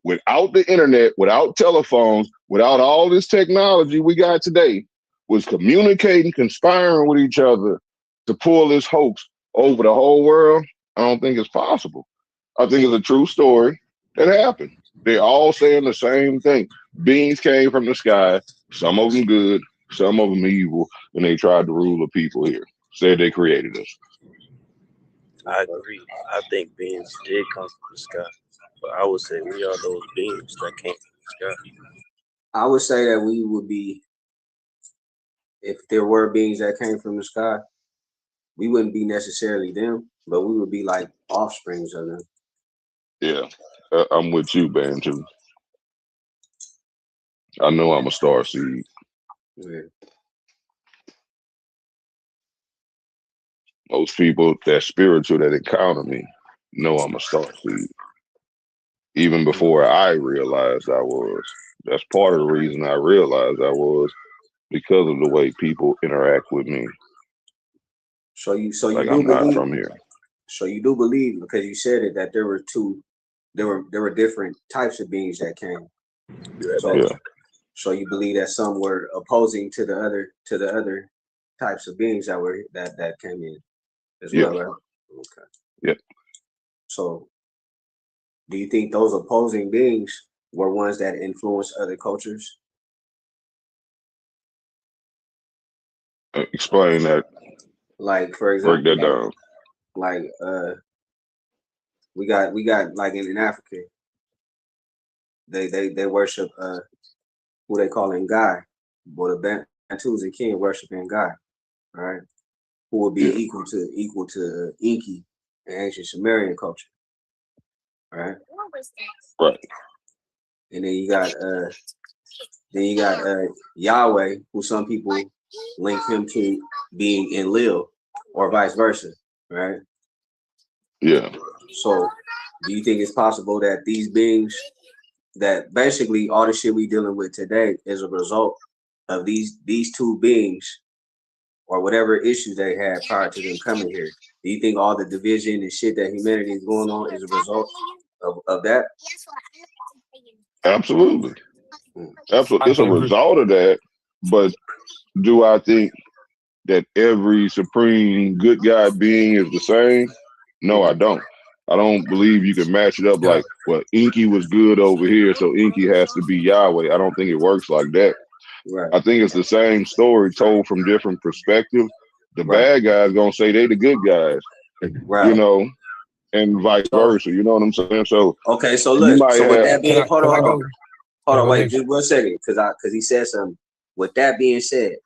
without the internet, without telephones, without all this technology we got today, was communicating, conspiring with each other to pull this hoax over the whole world. I don't think it's possible. I think it's a true story that happened. They're all saying the same thing. Beings came from the sky, some of them good, some of them evil, and they tried to rule the people here. Said they created us. I agree. I think beings did come from the sky, but I would say we are those beings that came from the sky. I would say that we would be, if there were beings that came from the sky, we wouldn't be necessarily them, but we would be like offsprings of them. Yeah, I'm with you, Bantu. I know I'm a star seed. Yeah. Most people that's spiritual that encounter me know I'm a star seed. Even before I realized I was. That's part of the reason I realized I was, because of the way people interact with me. So you like do I'm believe, not from here. So you do believe, because you said it, that there were different types of beings that came. So you believe that some were opposing to the other types of beings that came in as well, right? Okay. Yep. So do you think those opposing beings were ones that influenced other cultures? Explain that. Like, for example, break that down. Like we got like in Africa, they worship who they call Ngai, but the Bantus and King worship Ngai, right? Who would be equal to Inki and ancient Sumerian culture, right? Right. And then you got Yahweh, who some people link him to being Enlil, or vice versa, right? Yeah. So do you think it's possible that these beings, that basically all the shit we dealing with today is a result of these two beings, or whatever issues they had prior to them coming here? Do you think all the division and shit that humanity is going on is a result of that? Absolutely. Absolutely. It's a result of that, but do I think that every supreme good guy being is the same? No, I don't. I don't believe you can match it up like, well, Inky was good over here, so Inky has to be Yahweh. I don't think it works like that. Right. I think it's the same story told from different perspectives. The bad guys gonna say they the good guys, right. you know, and vice versa. You know what I'm saying? So okay, so you look, might so with have. that being, hold on, wait, ahead. just 1 second, because he said something. With that being said,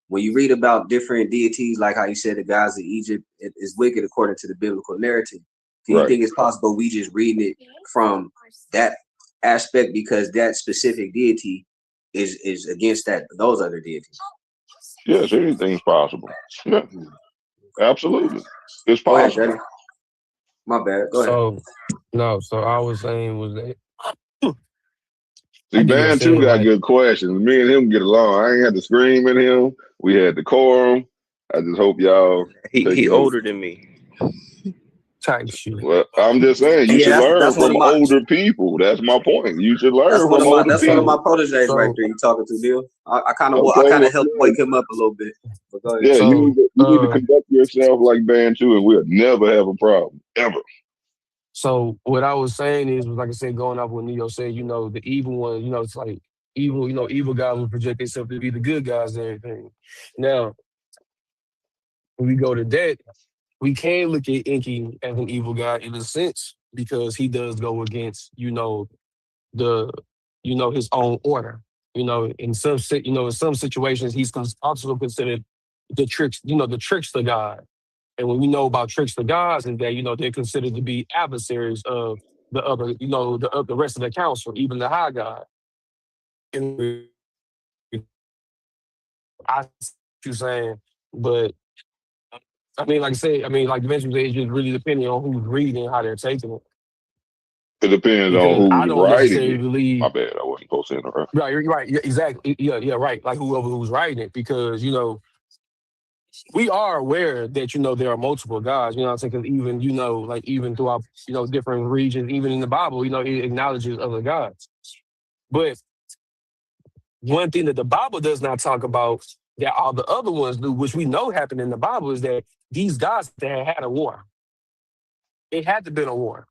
when you read about different deities, like how you said the gods of Egypt is wicked according to the biblical narrative, do you think it's possible we just reading it from that aspect because that specific deity is against those other deities? Yes, anything's possible. Yeah, absolutely, it's Go ahead, possible. Daddy. My bad. Go ahead. So I was saying was that See, Bantu got good questions. Me and him get along. I ain't had to scream at him. We had decorum. I just hope y'all take He note. older than me. type shit. Well, I'm just saying you should learn that's from older people. That's my point. You should learn from older people. That's one of my proteges right there. You talking to Bill? I kind of helped wake him up a little bit. But go ahead. Yeah, you need to conduct yourself like Bantu, and we'll never have a problem ever. So what I was saying was like I said, going off what Neo said, the evil one, it's like evil, evil guys will project themselves to be the good guys and everything. Now, when we go to that, we can look at Inky as an evil guy in a sense because he does go against, his own order. In some situations, he's also considered the trickster god. And when we know about trickster gods and that, they're considered to be adversaries of the other, the rest of the council, even the high god. And I see what you're saying, but I mean, like I said, like you mentioned, it's just really depending on who's reading and how they're taking it. It depends on Because I who's don't writing necessarily it. believe. My bad, I wasn't supposed to interrupt. Right, yeah, exactly. Yeah, right. Like who's writing it, because we are aware that there are multiple gods. You know what I'm saying? Because even like even throughout different regions, even in the Bible, it acknowledges other gods. But one thing that the Bible does not talk about that all the other ones do, which we know happened in the Bible, is that these gods that had a war. It had to been a war.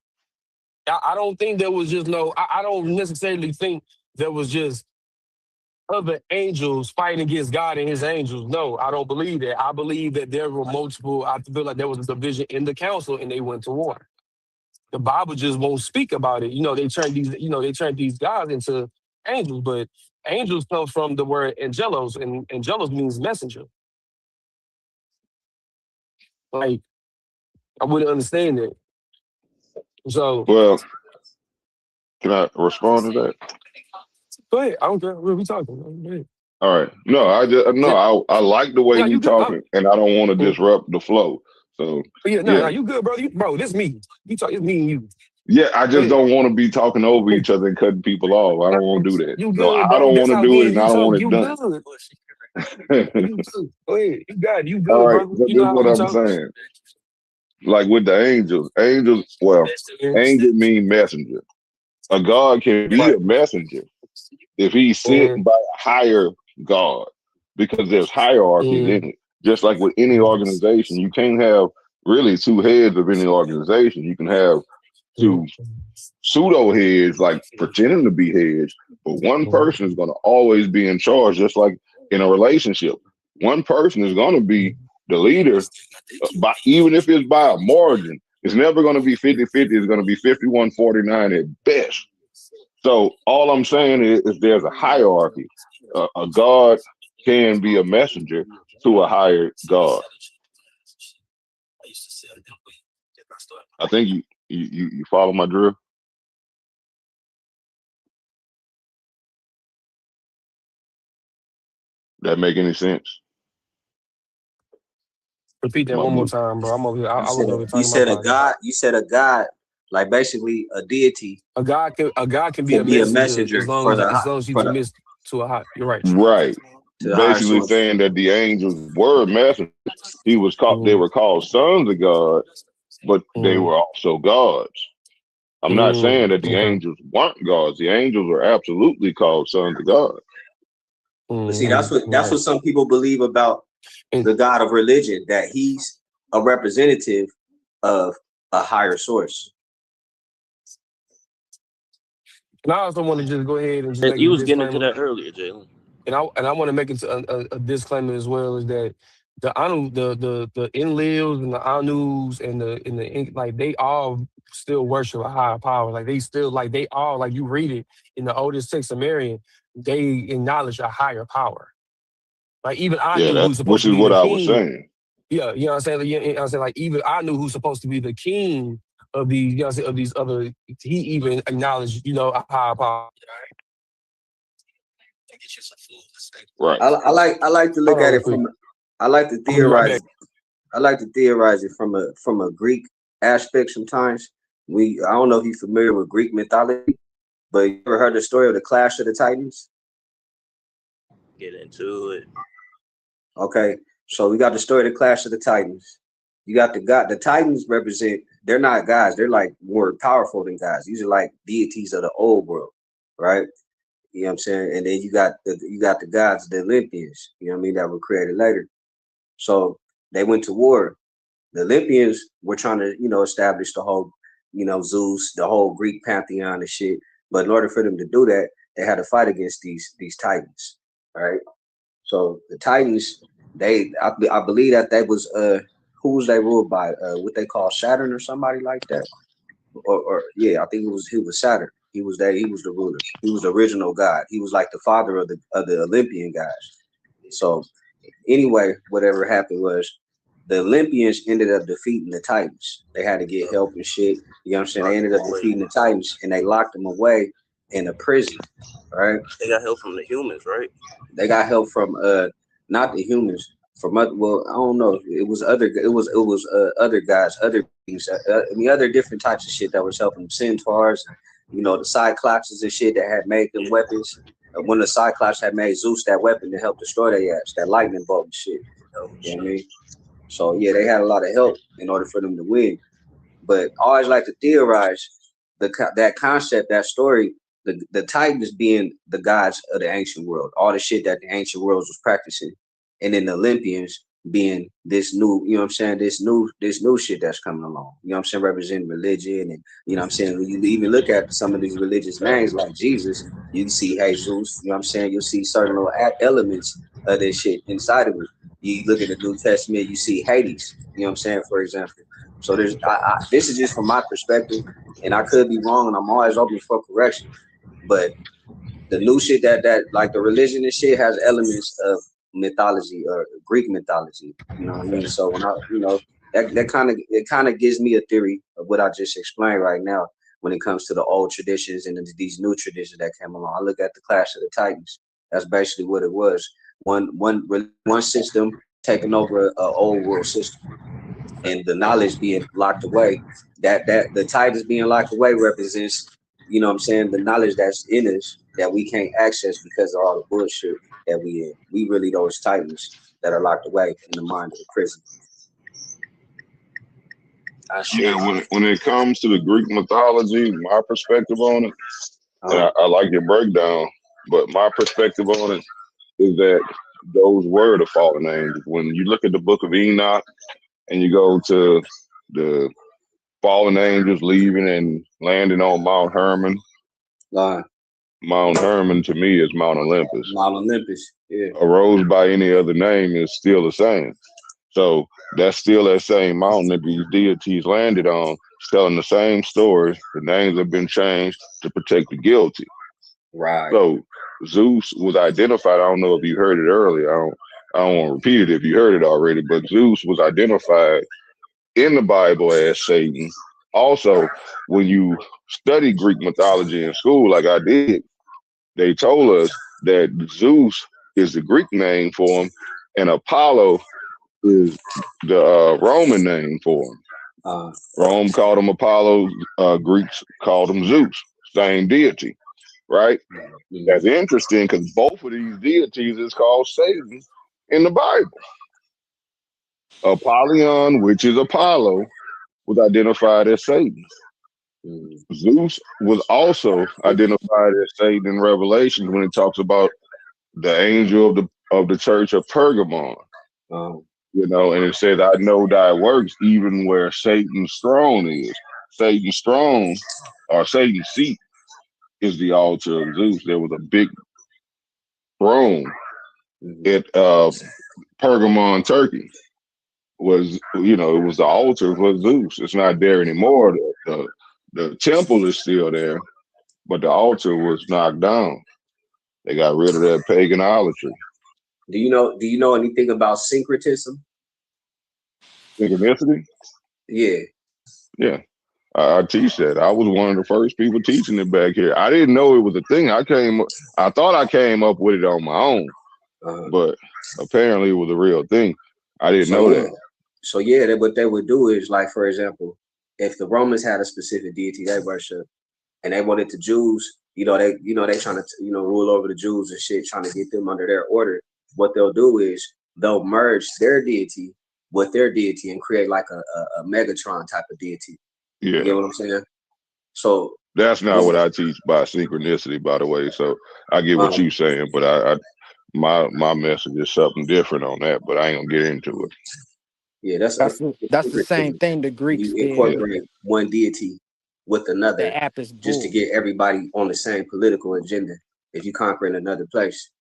I don't think there was just I don't necessarily think there was just other angels fighting against God and his angels. No, I don't believe that. I believe that there were multiple, I feel like there was a division in the council and they went to war. The Bible just won't speak about it. They turned these gods into angels, but angels comes from the word angelos, and angelos means messenger. Like, I wouldn't understand that. So, well, can I respond to that? go ahead. I don't care. What are we talking? All right. No, I like the way we talking, and I don't want to disrupt the flow. So you good, bro. Bro, this me. It's me and you. Yeah, I just don't want to be talking over each other and cutting people off. I don't want to do that. You good, so I bro. don't want to do it, and I don't want it you done. Good. Go ahead. You got it. You good, all right, bro. so this is what I'm saying. Like with the angels, angel mean messenger. A god can be a messenger if he's sent by a higher god, because there's hierarchies in it. Just like with any organization, you can't have really two heads of any organization. You can have two pseudo heads, like pretending to be heads, but one person is going to always be in charge. Just like in a relationship, one person is going to be the leader, even if it's by a margin. It's never going to be 50-50. It's going to be 51-49 at best. So all I'm saying is there's a hierarchy. A god can be a messenger to a higher god. I think you follow my drill. That make any sense? Repeat that one more time, bro. I'm over here. You said a god, like basically a deity. A god can be a messenger as long as you commit to a high. You're right. Right. Basically saying that the angels were messengers. They were called sons of God, but they were also gods. I'm not saying that the angels weren't gods. The angels are absolutely called sons of God. But see, that's what some people believe about the God of religion, that he's a representative of a higher source. And I also want to just go ahead and just make you was getting into that earlier, Jalen. I want to make it a disclaimer as well, is that the Anu, the Enlils and the Anus and like they all still worship a higher power. Like they still like they all like you read it in the oldest text Sumerian, they acknowledge a higher power. Like even Yeah, Anu, that who's supposed which to is be what the I was king. saying. Yeah, you know what I'm saying. You know what I'm saying, like even Anu, who's supposed to be the king of these, you know what I'm saying, of these other, he even acknowledged, a higher power. Right. I like to Hold look on at real it quick. from I like to I'm gonna be right theorize back. I like to theorize it from a Greek aspect sometimes. I don't know if you're familiar with Greek mythology, but you ever heard the story of the Clash of the Titans? Get into it. Okay, so we got the story of the Clash of the Titans. You got the Titans represent, they're not gods, they're like more powerful than gods. These are like deities of the old world, right? You know what I'm saying? And then you got the gods, the Olympians, you know what I mean, that were created later. So they went to war. The Olympians were trying to, establish the whole, Zeus, the whole Greek pantheon and shit. But in order for them to do that, they had to fight against these Titans, right? So the Titans, I believe that they was who was they ruled by? What they call Saturn or somebody like that, or yeah, I think he was Saturn. He was the ruler. He was the original god. He was like the father of the Olympian guys. So anyway, whatever happened was the Olympians ended up defeating the Titans. They had to get help and shit. You know what I'm saying? They ended up defeating the Titans and they locked them away in a prison. Right? They got help from the humans, right? They got help from not the humans, from other, well, I don't know. It was other guys, other things, other different types of shit that was helping them. Centaurs, the Cyclopses and shit that had made them weapons. When the Cyclops had made Zeus that weapon to help destroy their ass, that lightning bolt and shit. You know what I mean? So yeah, they had a lot of help in order for them to win. But I always like to theorize that concept, that story, the Titans being the gods of the ancient world, all the shit that the ancient world was practicing, and then the Olympians being this new, you know what I'm saying, this new shit that's coming along. You know what I'm saying, representing religion, and you know what I'm saying, when you even look at some of these religious names like Jesus, you can see Jesus, you know what I'm saying, you'll see certain little elements of this shit inside of it. You look at the New Testament, you see Hades, you know what I'm saying, for example. So this is just from my perspective, and I could be wrong, and I'm always open for correction. But the new shit that like the religion and shit has elements of mythology or Greek mythology. You know what I mean? So when that kind of gives me a theory of what I just explained right now when it comes to the old traditions and these new traditions that came along. I look at the Clash of the Titans. That's basically what it was. One system taking over an old world system, and the knowledge being locked away. That the Titans being locked away represents, you know what I'm saying, the knowledge that's in us that we can't access because of all the bullshit that we in. We really those Titans that are locked away in the mind of the prison. Yeah, when it comes to the Greek mythology, my perspective on it, and I like your breakdown, but my perspective on it is that those were the fallen angels. When you look at the book of Enoch and you go to the fallen angels leaving and landing on Mount Hermon, Mount Hermon to me is Mount Olympus. Mount Olympus, yeah. Arose by any other name is still the same. So that's still that same mountain that these deities landed on, telling the same story. The names have been changed to protect the guilty. Right. So Zeus was identified. I don't know if you heard it earlier. I don't want to repeat it if you heard it already, but Zeus was identified in the Bible as Satan. Also, when you study Greek mythology in school, like I did, they told us that Zeus is the Greek name for him, and Apollo is the Roman name for him. Rome called him Apollo, Greeks called him Zeus, same deity, right? That's interesting because both of these deities is called Satan in the Bible. Apollyon, which is Apollo, was identified as Satan. Zeus was also identified as Satan in Revelation when it talks about the angel of the church of Pergamon. And it says, I know thy works, even where Satan's throne is. Satan's throne, or Satan's seat, is the altar of Zeus. There was a big throne at Pergamon, Turkey. Was, you know, it was the altar for Zeus. It's not there anymore. The temple is still there, but the altar was knocked down. They got rid of that pagan idolatry. Do you know anything about syncretism? Synchronicity? Yeah. Yeah. I teach that. I was one of the first people teaching it back here. I didn't know it was a thing. I thought I came up with it on my own, but apparently it was a real thing. I didn't know that. So yeah, what they would do is, like, for example, if the Romans had a specific deity they worship, and they wanted the Jews, they trying to rule over the Jews and shit, trying to get them under their order. What they'll do is they'll merge their deity with their deity and create like a Megatron type of deity. Yeah. You get what I'm saying? So that's not what I teach by synchronicity, by the way. So I get what you're saying, but my message is something different on that, but I ain't gonna get into it. Yeah, that's the same thing the Greeks you did. Incorporate one deity with another The Apis bull. Just to get everybody on the same political agenda. If you conquer in another place,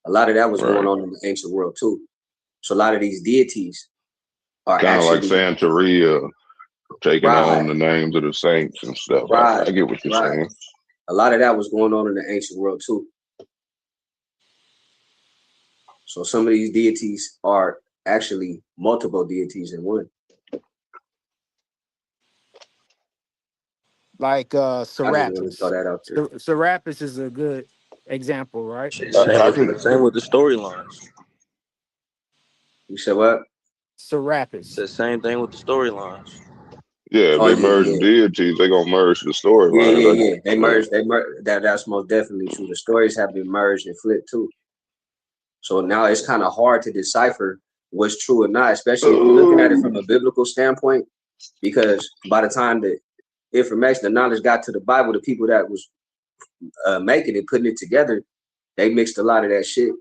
a lot of that was going on in the ancient world too. So a lot of these deities are kind of like Santeria, taking on the names of the saints and stuff. I get what you're saying. A lot of that was going on in the ancient world too. So some of these deities are actually multiple deities in one. Like Serapis. I just throw that out there. Serapis is a good example, right? Same with the storylines. You said what? Serapis. It's the same thing with the storylines. Yeah, if they merge deities, they're gonna merge the storyline. Yeah. They merge. That's most definitely true. The stories have been merged and flipped too. So now it's kind of hard to decipher what's true or not, especially if you're looking at it from a biblical standpoint, because by the time the information, the knowledge got to the Bible, the people that was making it, putting it together, they mixed a lot of that shit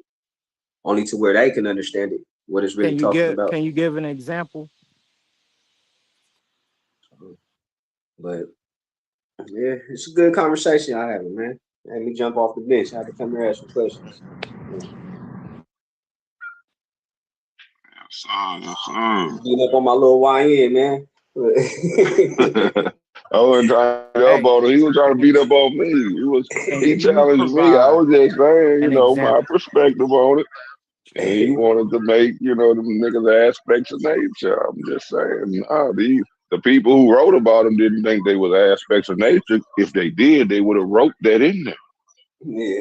only to where they can understand it, what it's really talking about. Can you give an example? But yeah, it's a good conversation I having, man. Let me jump off the bench. I have to come here and ask some questions. Beat up on my little YN, man. I wasn't trying to beat up on him. He was trying to beat up on me. He challenged me. I was just saying, my perspective on it. And he wanted to make, them niggas aspects of nature. I'm just saying, the people who wrote about them didn't think they was aspects of nature. If they did, they would have wrote that in there. Yeah.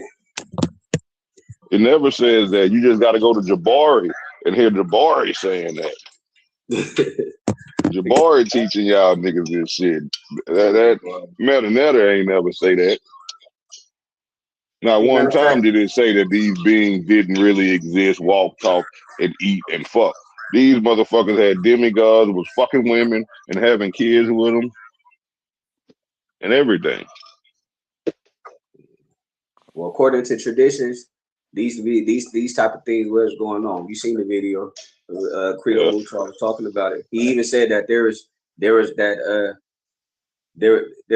It never says that. You just got to go to Jabari and hear Jabari saying that. Jabari teaching y'all niggas this shit. That Metanetta ain't never say that. Not one time did it say that these beings didn't really exist, walk, talk, and eat and fuck. These motherfuckers had demigods, was fucking women and having kids with them and everything. Well, according to traditions, these type of things was going on. You seen the video? Creole was talking about it. He even said that there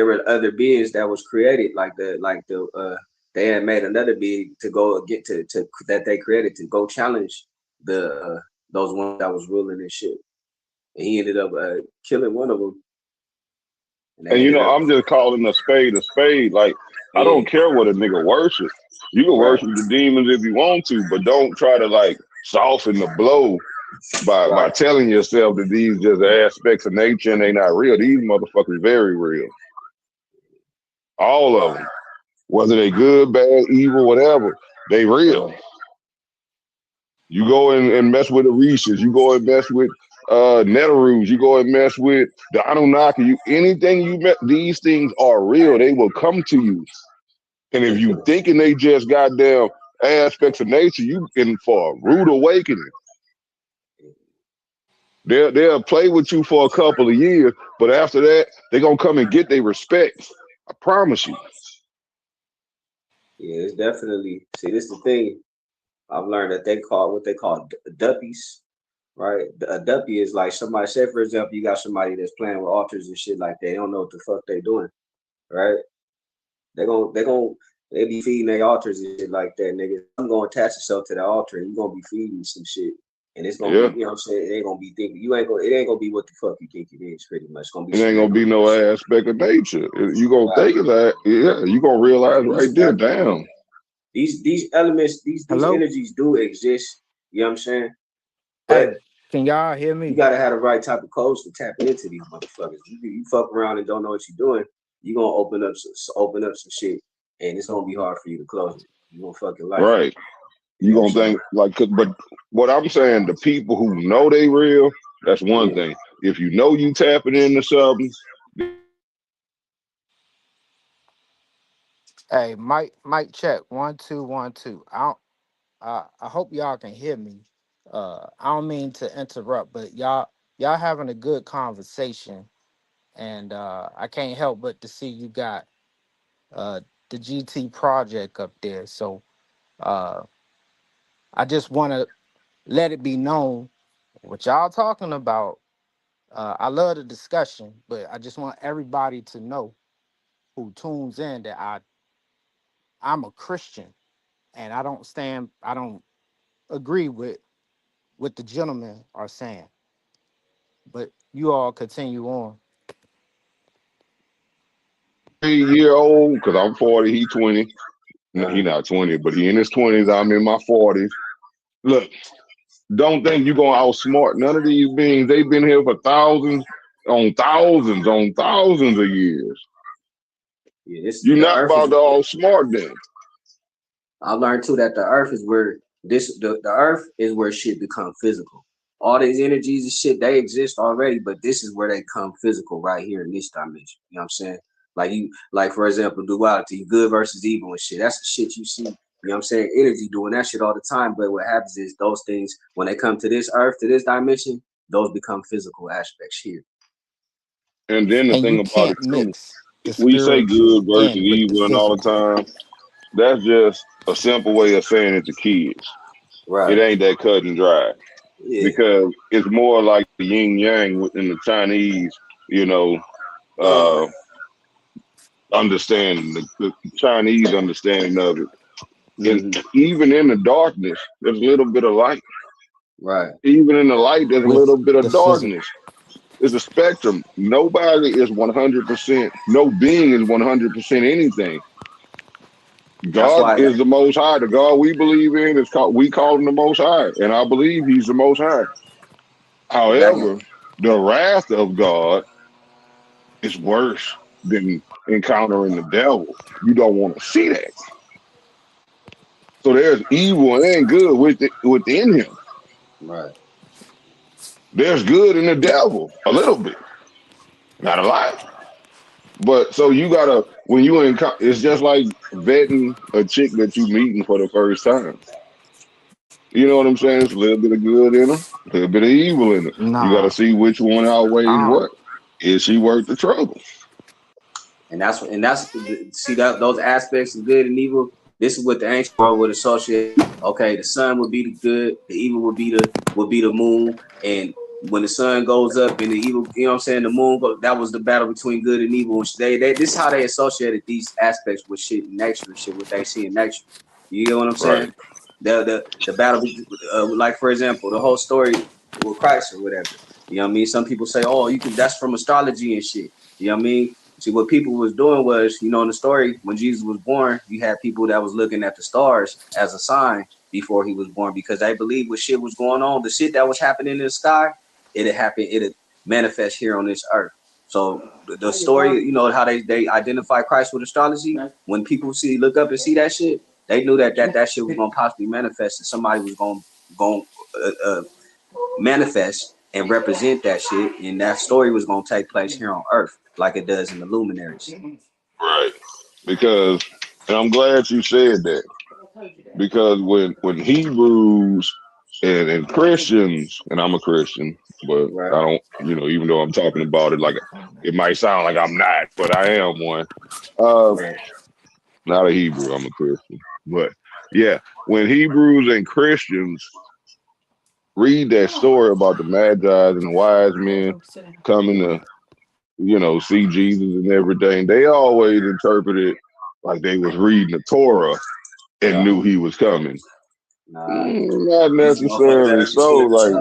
were other beings that was created, they had made another being to go get to that they created to go challenge those ones that was ruling and shit. And he ended up killing one of them. And I'm just calling a spade a spade. Like, I don't care what a nigga worship. You can worship the demons if you want to, but don't try to soften the blow by telling yourself that these just aspects of nature and they not real. These motherfuckers very real. All of them. Whether they good, bad, evil, whatever, they real. You go and mess with the Orishas, you go and mess with Neteroos, you go and mess with the Anunnaki, anything you met, these things are real. They will come to you. And if you thinking they just goddamn aspects of nature, you in for a rude awakening. They'll play with you for a couple of years, but after that, they're gonna come and get their respect. I promise you. Yeah, it's definitely. See, this is the thing. I've learned that what they call duppies, right? A duppy is like somebody. Say, for example, you got somebody that's playing with altars and shit like that. They don't know what the fuck they doing, right? They're gonna They be feeding their altars and shit like that, nigga. I'm gonna attach yourself to the altar and you're gonna be feeding some shit. And it's gonna be, you know what I'm saying? It ain't gonna be thinking it ain't gonna be what the fuck you think it is, pretty much. It's gonna be it ain't gonna be no aspect of nature. You gonna think of that, you gonna realize right there, damn. These elements, these energies do exist, you know what I'm saying? But hey, can y'all hear me? You gotta have the right type of codes to tap into these motherfuckers. You fuck around and don't know what you're doing, you're gonna open up some shit, and it's gonna be hard for you to close it. You gonna fucking like right. You gonna think like, but what I'm saying, the people who know they real, that's one thing. If you know you tapping into something. Hey, Mike, check 1 2 1 2. I hope y'all can hear me. I don't mean to interrupt, but y'all having a good conversation, and I can't help but to see you got the GT project up there. So I just want to let it be known what y'all talking about. I love the discussion, but I just want everybody to know who tunes in that I'm a Christian, and I don't agree with what the gentlemen are saying. But you all continue on. 3-year old, because I'm 40, he 20. No, he not 20, but he in his 20s. I'm in my 40s. Look, don't think you're gonna outsmart none of these beings. They've been here for thousands of years. You're not about to outsmart them. I learned too that the earth is where the earth is where shit become physical. All these energies and shit, they exist already, but this is where they come physical right here in this dimension. You know what I'm saying? Like for example, duality, good versus evil and shit. That's the shit you see. You know what I'm saying? Energy doing that shit all the time. But what happens is those things, when they come to this earth, to this dimension, those become physical aspects here. And then the thing about it too, we say good versus evil and all the time. That's just a simple way of saying it to kids. Right. It ain't that cut and dry. Yeah. Because it's more like the yin yang within the Chinese, understanding, the Chinese understanding of it. And even in the darkness, there's a little bit of light. Right. Even in the light, there's a little bit of darkness. It's a spectrum. Nobody is 100%. No being is 100% anything. God is the Most High. The God we believe in is called. We call him the Most High, and I believe he's the Most High. However, the wrath of God is worse than encountering the devil. You don't want to see that. So there's evil and good within him. Right. There's good in the devil, a little bit, not a lot. But so you gotta, when you it's just like vetting a chick that you meeting for the first time. You know what I'm saying? It's a little bit of good in her, a little bit of evil in her. Nah. You got to see which one outweighs what. Is she worth the trouble? And that's see that those aspects of good and evil. This is what the ancient world would associate. Okay, the sun would be the good, the evil would be the moon, and when the sun goes up and the evil, you know what I'm saying, the moon that was the battle between good and evil. This is how they associated these aspects with shit in nature and shit, what they see in nature. You get what I'm saying? Right. The battle, like for example, the whole story with Christ or whatever. You know what I mean? Some people say, oh, that's from astrology and shit. You know what I mean? See, what people was doing was, in the story, when Jesus was born, you had people that was looking at the stars as a sign before he was born because they believed what shit was going on. The shit that was happening in the sky, it'd manifest here on this earth. So the story, how they identify Christ with astrology, when people look up and see that shit, they knew that shit was going to possibly manifest and somebody was going to manifest and represent that shit, and that story was going to take place here on earth like it does in the luminaries. Right. Because, and I'm glad you said that, because when Hebrews and Christians, and I'm a Christian, but I don't, even though I'm talking about it like it might sound like I'm not, but I am one. Not a Hebrew, I'm a Christian. But yeah, when Hebrews and Christians read that story about the Magi and the wise men coming to, see Jesus and everything, they always interpret it like they was reading the Torah and knew he was coming. Not necessarily so. Like,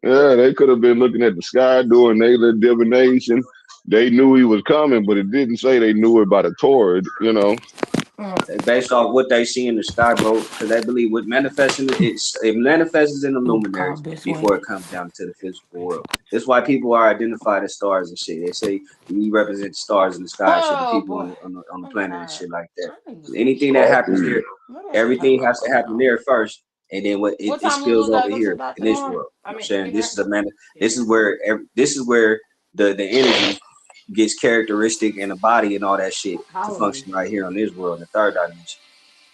yeah, they could have been looking at the sky doing their little divination. They knew he was coming, but it didn't say they knew it by the Torah, you know. Based off what they see in the sky, bro, because they believe what manifesting it manifests in the luminaries before it comes down to the physical world. That's why people are identified as stars and shit. They say we represent the stars in the sky and shit, the people on the planet and shit like that. Anything that happens there, everything has to happen there first, and then what it spills over here in this world. You know what I'm saying this is a man. This is where the energy gets characteristic in the body and all that shit to function right here on this world, the third dimension.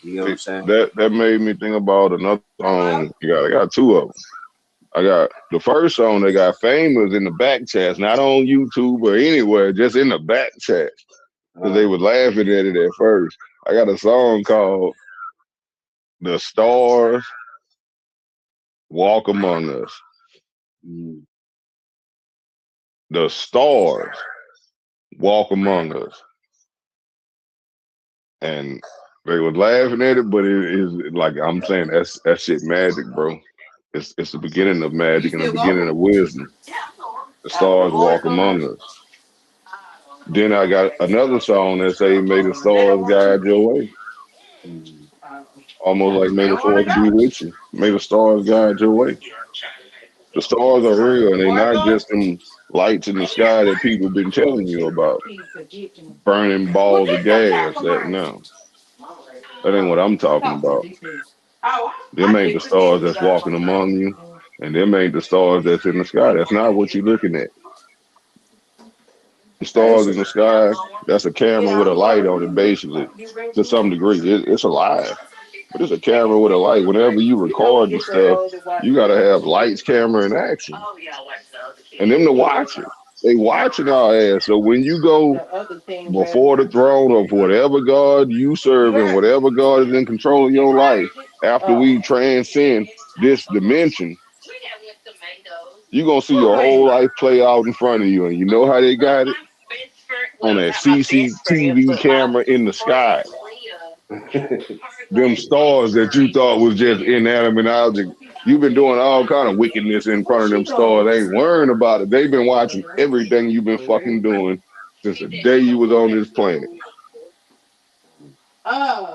You know what I'm saying? That made me think about another song. I got two of them. I got the first song that got famous in the back chats, not on YouTube or anywhere, just in the back chat. Because they were laughing at it at first. I got a song called "The Stars Walk Among Us." The stars walk among us. And they were laughing at it, but it is like I'm saying that shit magic, bro. It's the beginning of magic and the beginning of wisdom. The stars walk among us. Then I got another song that say "May the stars guide your way." Almost like "May the force be with you." May the stars guide your way. The stars are real, and they're not just them lights in the sky that people been telling you about. Burning balls of gas. That ain't what I'm talking about. Them ain't the stars that's walking among you, and them ain't the stars that's in the sky. That's not what you're looking at. The stars in the sky, that's a camera with a light on it, basically, to some degree. It's alive, but it's a camera with a light. Whenever you record and stuff, you got to have lights, camera, and action. And them to watch it. They watching our ass. So when you go before the throne of whatever God you serve and whatever God is in control of your life, after we transcend this dimension, you're going to see your whole life play out in front of you. And you know how they got it? On that CCTV camera in the sky. Them stars that you thought was just inanimate object. You've been doing all kind of wickedness in front of them stars. They ain't worrying about it. They've been watching everything you've been fucking doing since the day you was on this planet.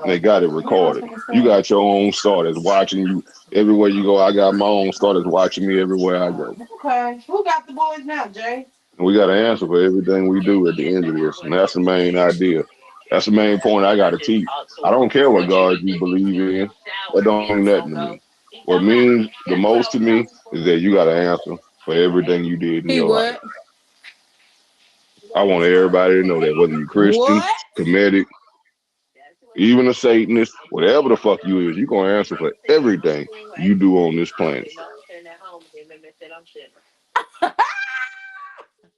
They got it recorded. You got your own star that's watching you everywhere you go. I got my own star that's watching me everywhere I go. Okay. Who got the boys now, Jay? And we got to answer for everything we do at the end of this. And that's the main idea. That's the main point I got to teach. I don't care what God you believe in. That don't mean nothing to me. What means the most to me is that you got to answer for everything you did in your life. I want everybody to know that, whether you're Christian, Kemetic, even a Satanist, whatever the fuck you is, you're going to answer for everything you do on this planet.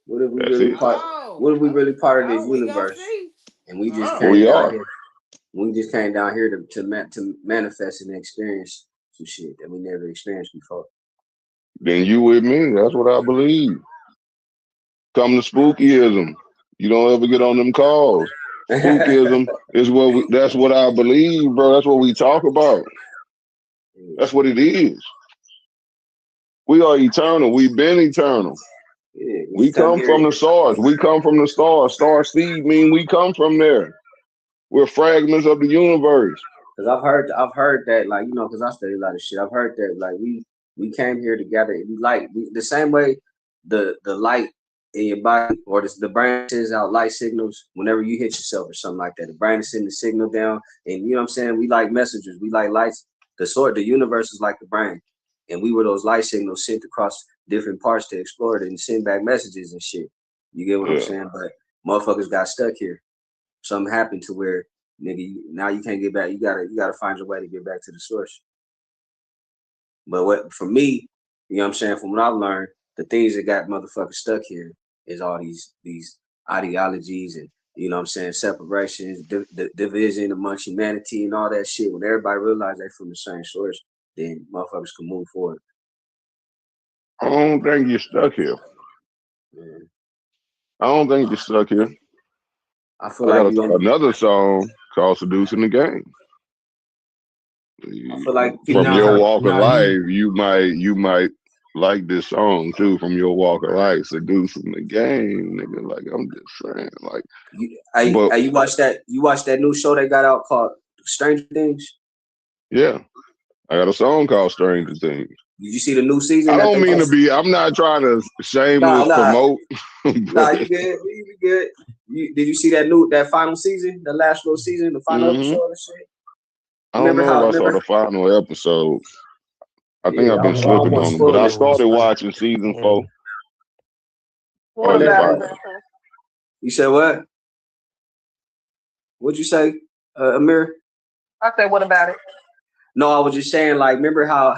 What if we really part of this universe, and we just came down here? We just came down here to manifest and experience some shit that we never experienced before. Then you with me. That's what I believe. Come to spookyism. You don't ever get on them calls. Spookism is that's what I believe, bro. That's what we talk about. That's what it is. We are eternal. We've been eternal. Yeah, we come from the stars. We come from the stars. Star seed mean we come from there. We're fragments of the universe. Cause I've heard that, like, you know, cause I study a lot of shit. I've heard that, like, we came here together. The same way the light in your body or the brain sends out light signals whenever you hit yourself or something like that. The brain is sending the signal down, and you know what I'm saying. We like messengers. We like lights. The universe is like the brain, and we were those light signals sent across different parts to explore it and send back messages and shit. You get what I'm saying? But motherfuckers got stuck here. Something happened to where, nigga, now you can't get back. You gotta find your way to get back to the source. But for me, you know what I'm saying, from what I've learned, the things that got motherfuckers stuck here is all these ideologies and, you know what I'm saying, separations, division amongst humanity and all that shit. When everybody realized they're from the same source, then motherfuckers can move forward. I don't think you're stuck here. Yeah. I don't think you're stuck here. I feel I like got another song called "Seducing the Game." I feel like From now, your walk of now life, you might like this song too. From your walk of life, "Seducing the Game," nigga. Like I'm just saying, like. You watch that? You watch that new show they got out called Stranger Things? Yeah, I got a song called "Stranger Things." Did you see the new season? I That don't they mean to just... be. I'm not trying to shameless promote. Nah, you good. You good. Did you see that final season, the last little season, the final episode and shit? I don't know if I saw the final episode. I think I've been I slipping won't on them, but spoil I it. started watching season 4. What about it? You said what? What'd you say, Amir? I said, what about it? No, I was just saying, like, remember how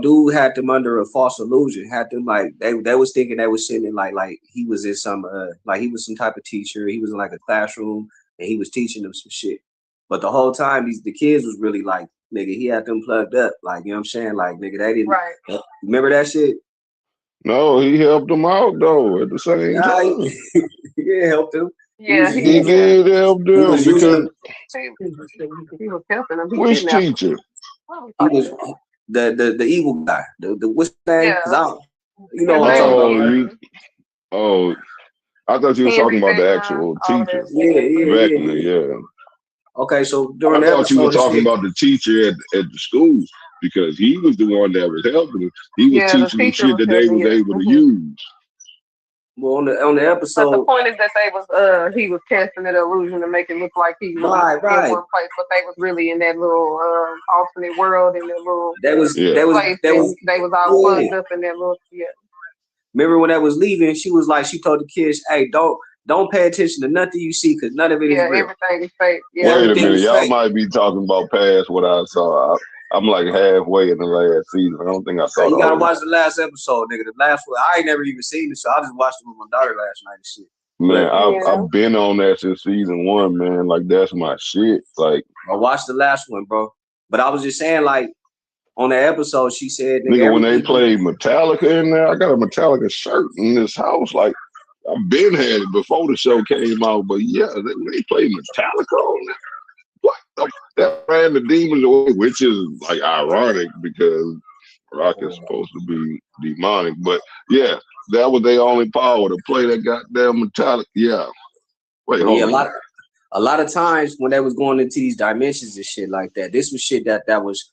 dude had them under a false illusion, had them like they was thinking they was sitting in like he was in some like he was some type of teacher, he was in like a classroom and he was teaching them some shit. But the whole time the kids was really like, nigga, he had them plugged up, like, you know what I'm saying? Like, nigga, they didn't remember that shit? No, he helped them out though at the same time. Yeah, helped them. Yeah, he did help them because he was helping them. Which teacher? He was the evil guy. The what's his name? Yeah. You know what I'm talking about. I thought you were talking about the actual teacher. Vecna, yeah. Okay, so during I thought you were talking about the teacher at the school because he was the one that was helping them. He was teaching them shit that they was able to use. Well, on the episode, but the point is that he was casting that illusion to make it look like he was in one place, but they was really in that little alternate world, in that little place. They was all plugged up in that little Remember when that was leaving? She was like, she told the kids, "Hey, don't pay attention to nothing you see because none of it is real. Everything is fake." Yeah. Wait a minute, y'all might be talking about past what I saw. I'm like halfway in the last season. I don't think I saw. You gotta watch the last episode, nigga. The last one, I ain't never even seen it, so I just watched it with my daughter last night and shit. Man, I've been on that since season 1, man. Like that's my shit. Like I watched the last one, bro. But I was just saying, like, on that episode, she said, nigga, when they played Metallica in there, I got a Metallica shirt in this house. Like I've been had it before the show came out, but yeah, they played Metallica on there. What? That ran the demons away, which is like ironic because rock is supposed to be demonic. But yeah, that was their only power to play that goddamn Metallica. Yeah. Wait, hold on. A lot of times when they was going into these dimensions and shit like that, this was shit that was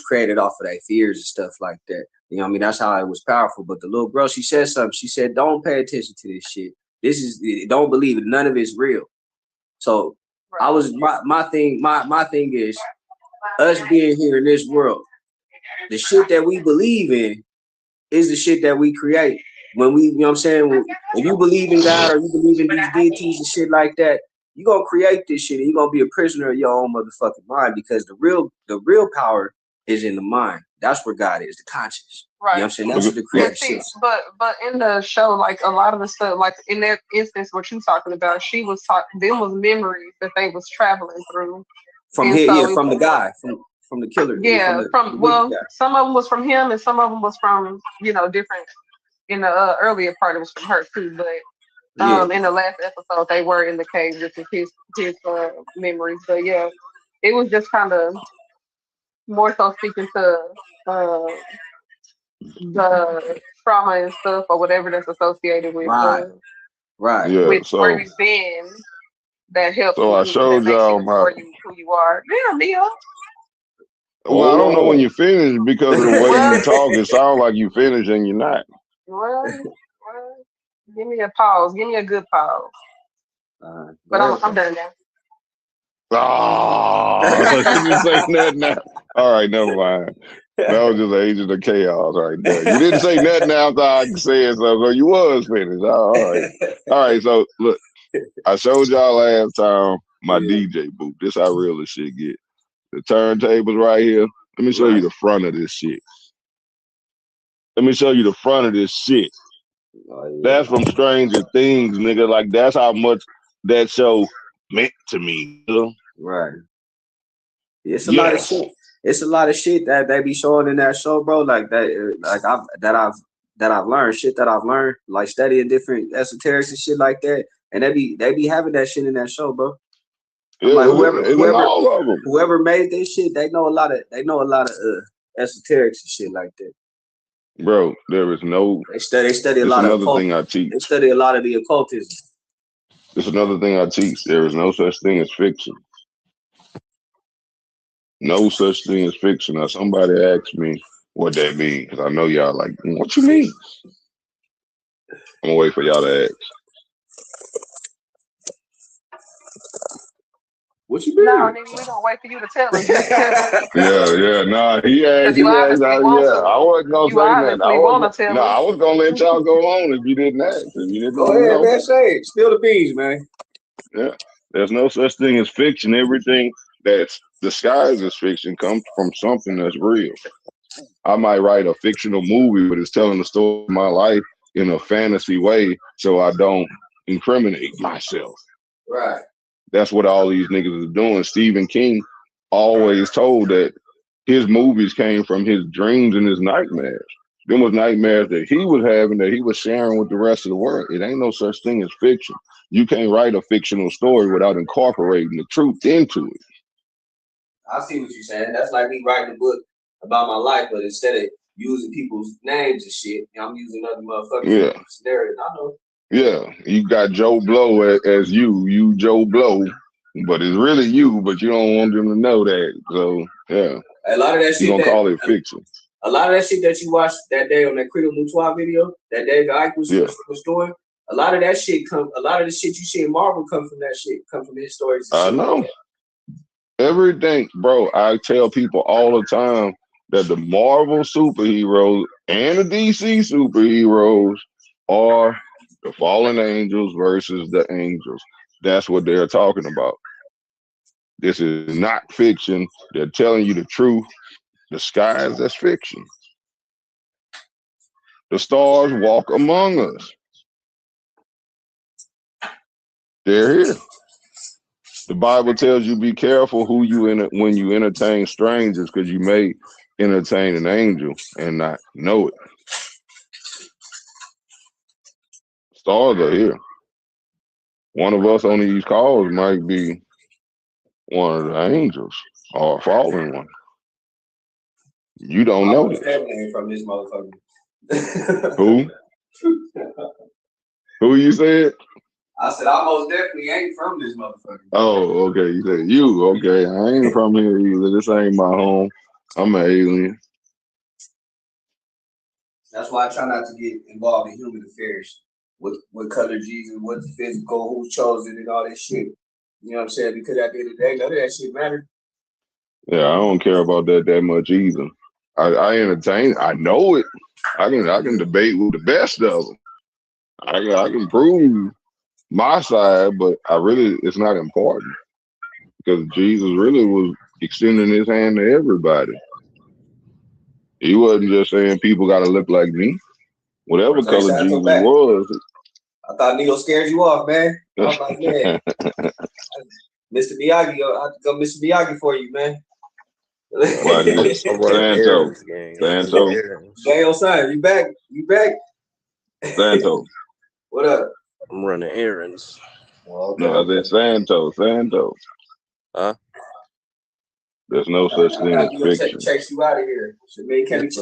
created off of their fears and stuff like that. You know what I mean? That's how it was powerful. But the little girl, she said something. She said, "Don't pay attention to this shit. Don't believe it. None of it's real." So I was my thing is us being here in this world. The shit that we believe in is the shit that we create. When we, you know what I'm saying? If you believe in God or you believe in these deities and shit like that, you're gonna create this shit and you're gonna be a prisoner of your own motherfucking mind because the real power is in the mind. That's where God is, the conscious. Right. You know what I'm saying? That's what the creator shit. But in the show, like a lot of the stuff, like in that instance what you talking about, she was them was memories that they was traveling through. From here, from the guy, from the killer. Yeah, some of them was from him and some of them was from, different. In the earlier part, it was from her too, but in the last episode, they were in the cave. This is his memories, but yeah, it was just kind of more so speaking to the trauma and stuff or whatever that's associated with where you've been that helps you. I showed y'all who you are. Yeah, Neil. Well, I don't know when you finish because of the way you talk. It sounds like you finished and you're not. Well, give me a pause. Give me a good pause. But I'm done now. Oh, so you say nothing now. All right, never mind. That was just Agent of Chaos right there. You didn't say nothing after I said so you was finished. All right. So look, I showed y'all last time my DJ booth. This how real this shit get. The turntables right here. Let me show you the front of this shit. That's from Stranger Things, nigga. Like that's how much that show meant to me. Right. It's a lot of shit. It's a lot of shit that they be showing in that show, bro. Like that I've learned shit that I've learned, like studying different esoterics and shit like that. and they be having that shit in that show, bro. Yeah, like, whoever whoever made this shit, they know a lot of esoterics and shit like that. Bro, there is no. They study a lot of another thing I teach. They study a lot of the occultism. It's another thing I teach. There is no such thing as fiction. No such thing as fiction. Now, somebody asked me what that means, because I know y'all like, what you mean? I'm gonna wait for y'all to ask. What you mean? No, nigga, we gonna wait for you to tell us. Nah. He asked. You obviously want to. I wasn't gonna You say nothing. obviously want to tell us. I was gonna let y'all go on if you didn't ask. If you didn't go ahead, man. Say it. Spill the beans, man. Yeah, there's no such thing as fiction. Everything that's disguised as fiction comes from something that's real. I might write a fictional movie, but it's telling the story of my life in a fantasy way, so I don't incriminate myself. Right. That's what all these niggas are doing. Stephen King always told that his movies came from his dreams and his nightmares. Them was nightmares that he was having that he was sharing with the rest of the world. It ain't no such thing as fiction. You can't write a fictional story without incorporating the truth into it. I see what you're saying. That's like me writing a book about my life, but instead of using people's names and shit, I'm using other motherfuckers scenarios. I know. Yeah, you got Joe Blow as you Joe Blow, but it's really you, but you don't want them to know that. So yeah, a lot of that shit. You gonna call it fiction? A lot of that shit that you watched that day on that Credo Mutua video, that David Icke was doing. A lot of that shit a lot of the shit you see in Marvel come from that shit, come from his stories. I know. Everything, bro. I tell people all the time that the Marvel superheroes and the DC superheroes are the fallen angels versus the angels. That's what they're talking about. This is not fiction. They're telling you the truth. The skies, that's fiction. The stars walk among us. They're here. The Bible tells you be careful who when you entertain strangers, because you may entertain an angel and not know it. Stars are here. One of us on these calls might be one of the angels or a fallen one. You don't know this. From this motherfucker. Who? Who you said? I said I most definitely ain't from this motherfucker. Oh, okay. You said you. Okay, I ain't from here either. This ain't my home. I'm an alien. That's why I try not to get involved in human affairs. What color Jesus, what's physical, who chose it, and all that shit. You know what I'm saying? Because at the end of the day, none of that shit matter. Yeah, I don't care about that much either. I entertain. I know it. I can debate with the best of them. I can prove my side, but it's not important, because Jesus really was extending his hand to everybody. He wasn't just saying people got to look like me. Whatever color Jesus was. I thought Neo scared you off, man. I was like, man, Mr. Miyagi, I have to go Mr. Miyagi for you, man. Santo. Daniel Simon, you back? You back? Santo. What up? I'm running errands. Well, okay. No, I said Santo. Huh? There's no such thing as fiction. Chase you out of here. So man, can't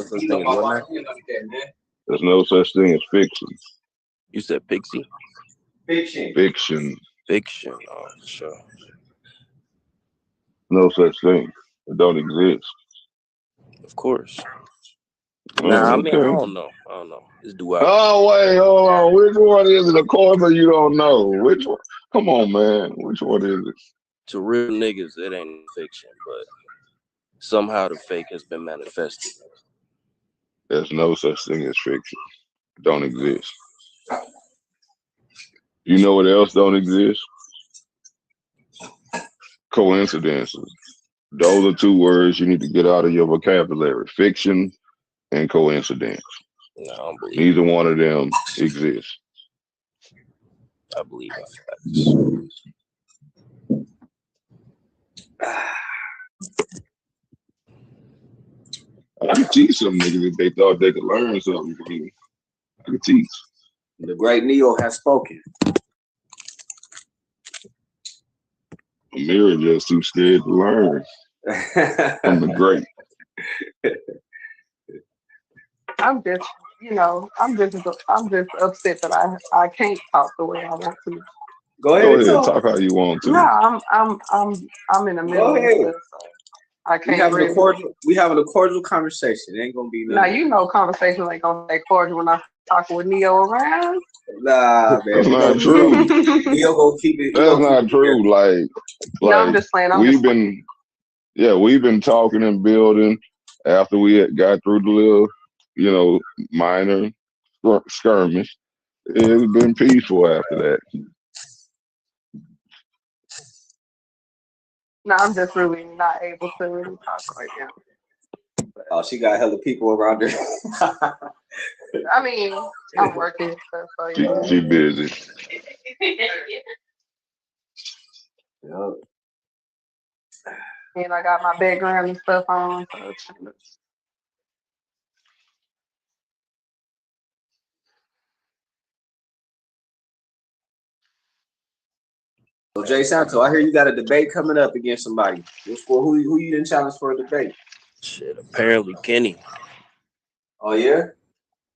There's no such thing as fiction. You said pixie? Fiction. Oh, sure. No such thing. It don't exist. Of course. Nah, I mean, I don't know. It's duality. Oh, wait, hold on. Which one is it? Of course, or you don't know? Which one? Come on, man. Which one is it? To real niggas, it ain't fiction, but somehow the fake has been manifested. There's no such thing as fiction. It don't exist. You know what else don't exist? Coincidences. Those are two words you need to get out of your vocabulary. Fiction and coincidence. No, I don't believe neither one of them exists. I believe in facts. I could teach some niggas if they thought they could learn something from me. I could teach. The great Neo has spoken. Amir just too scared to learn from the great. I'm just, I'm just upset that I can't talk the way I want to. Go ahead and talk. Talk how you want to. No, I'm in the middle of stuff, so I can't really. We having a cordial conversation. It ain't gonna be Now you know conversations ain't gonna stay cordial when I'm talking with Neo around. Nah, man. That's not true. Neo gonna keep it. That's not true. Like no, I'm just playing. We've been talking and building after we had got through the little, minor skirmish. It's been peaceful after that. No, I'm just really not able to really talk right now. Oh, she got hella people around her. I mean, I'm working stuff, so yeah. She busy. Yep. And I got my background and stuff on, so So Jay Santo, I hear you got a debate coming up against somebody. Who you didn't challenge for a debate? Shit, apparently Kenny. Oh yeah?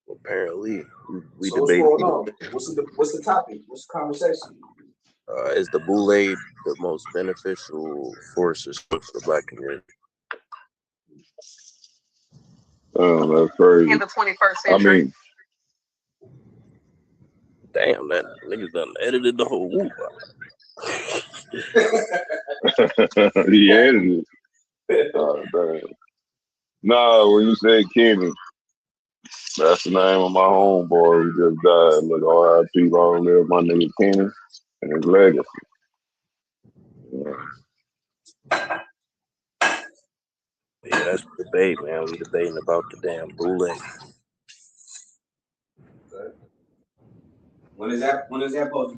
Apparently. We so debate. What's going on? What's the topic? What's the conversation? Is the Boule the most beneficial forces for the black community? Oh, that's crazy. in the 21st century. I mean, damn, that niggas done edited the whole whoop. He edited it. Oh, damn. No, when you said Kenny, that's the name of my homeboy who just died. Look, R.I.P. long live my nigga Kenny and his legacy. Yeah, that's the debate, man. We debating about the damn Boule. When is that supposed to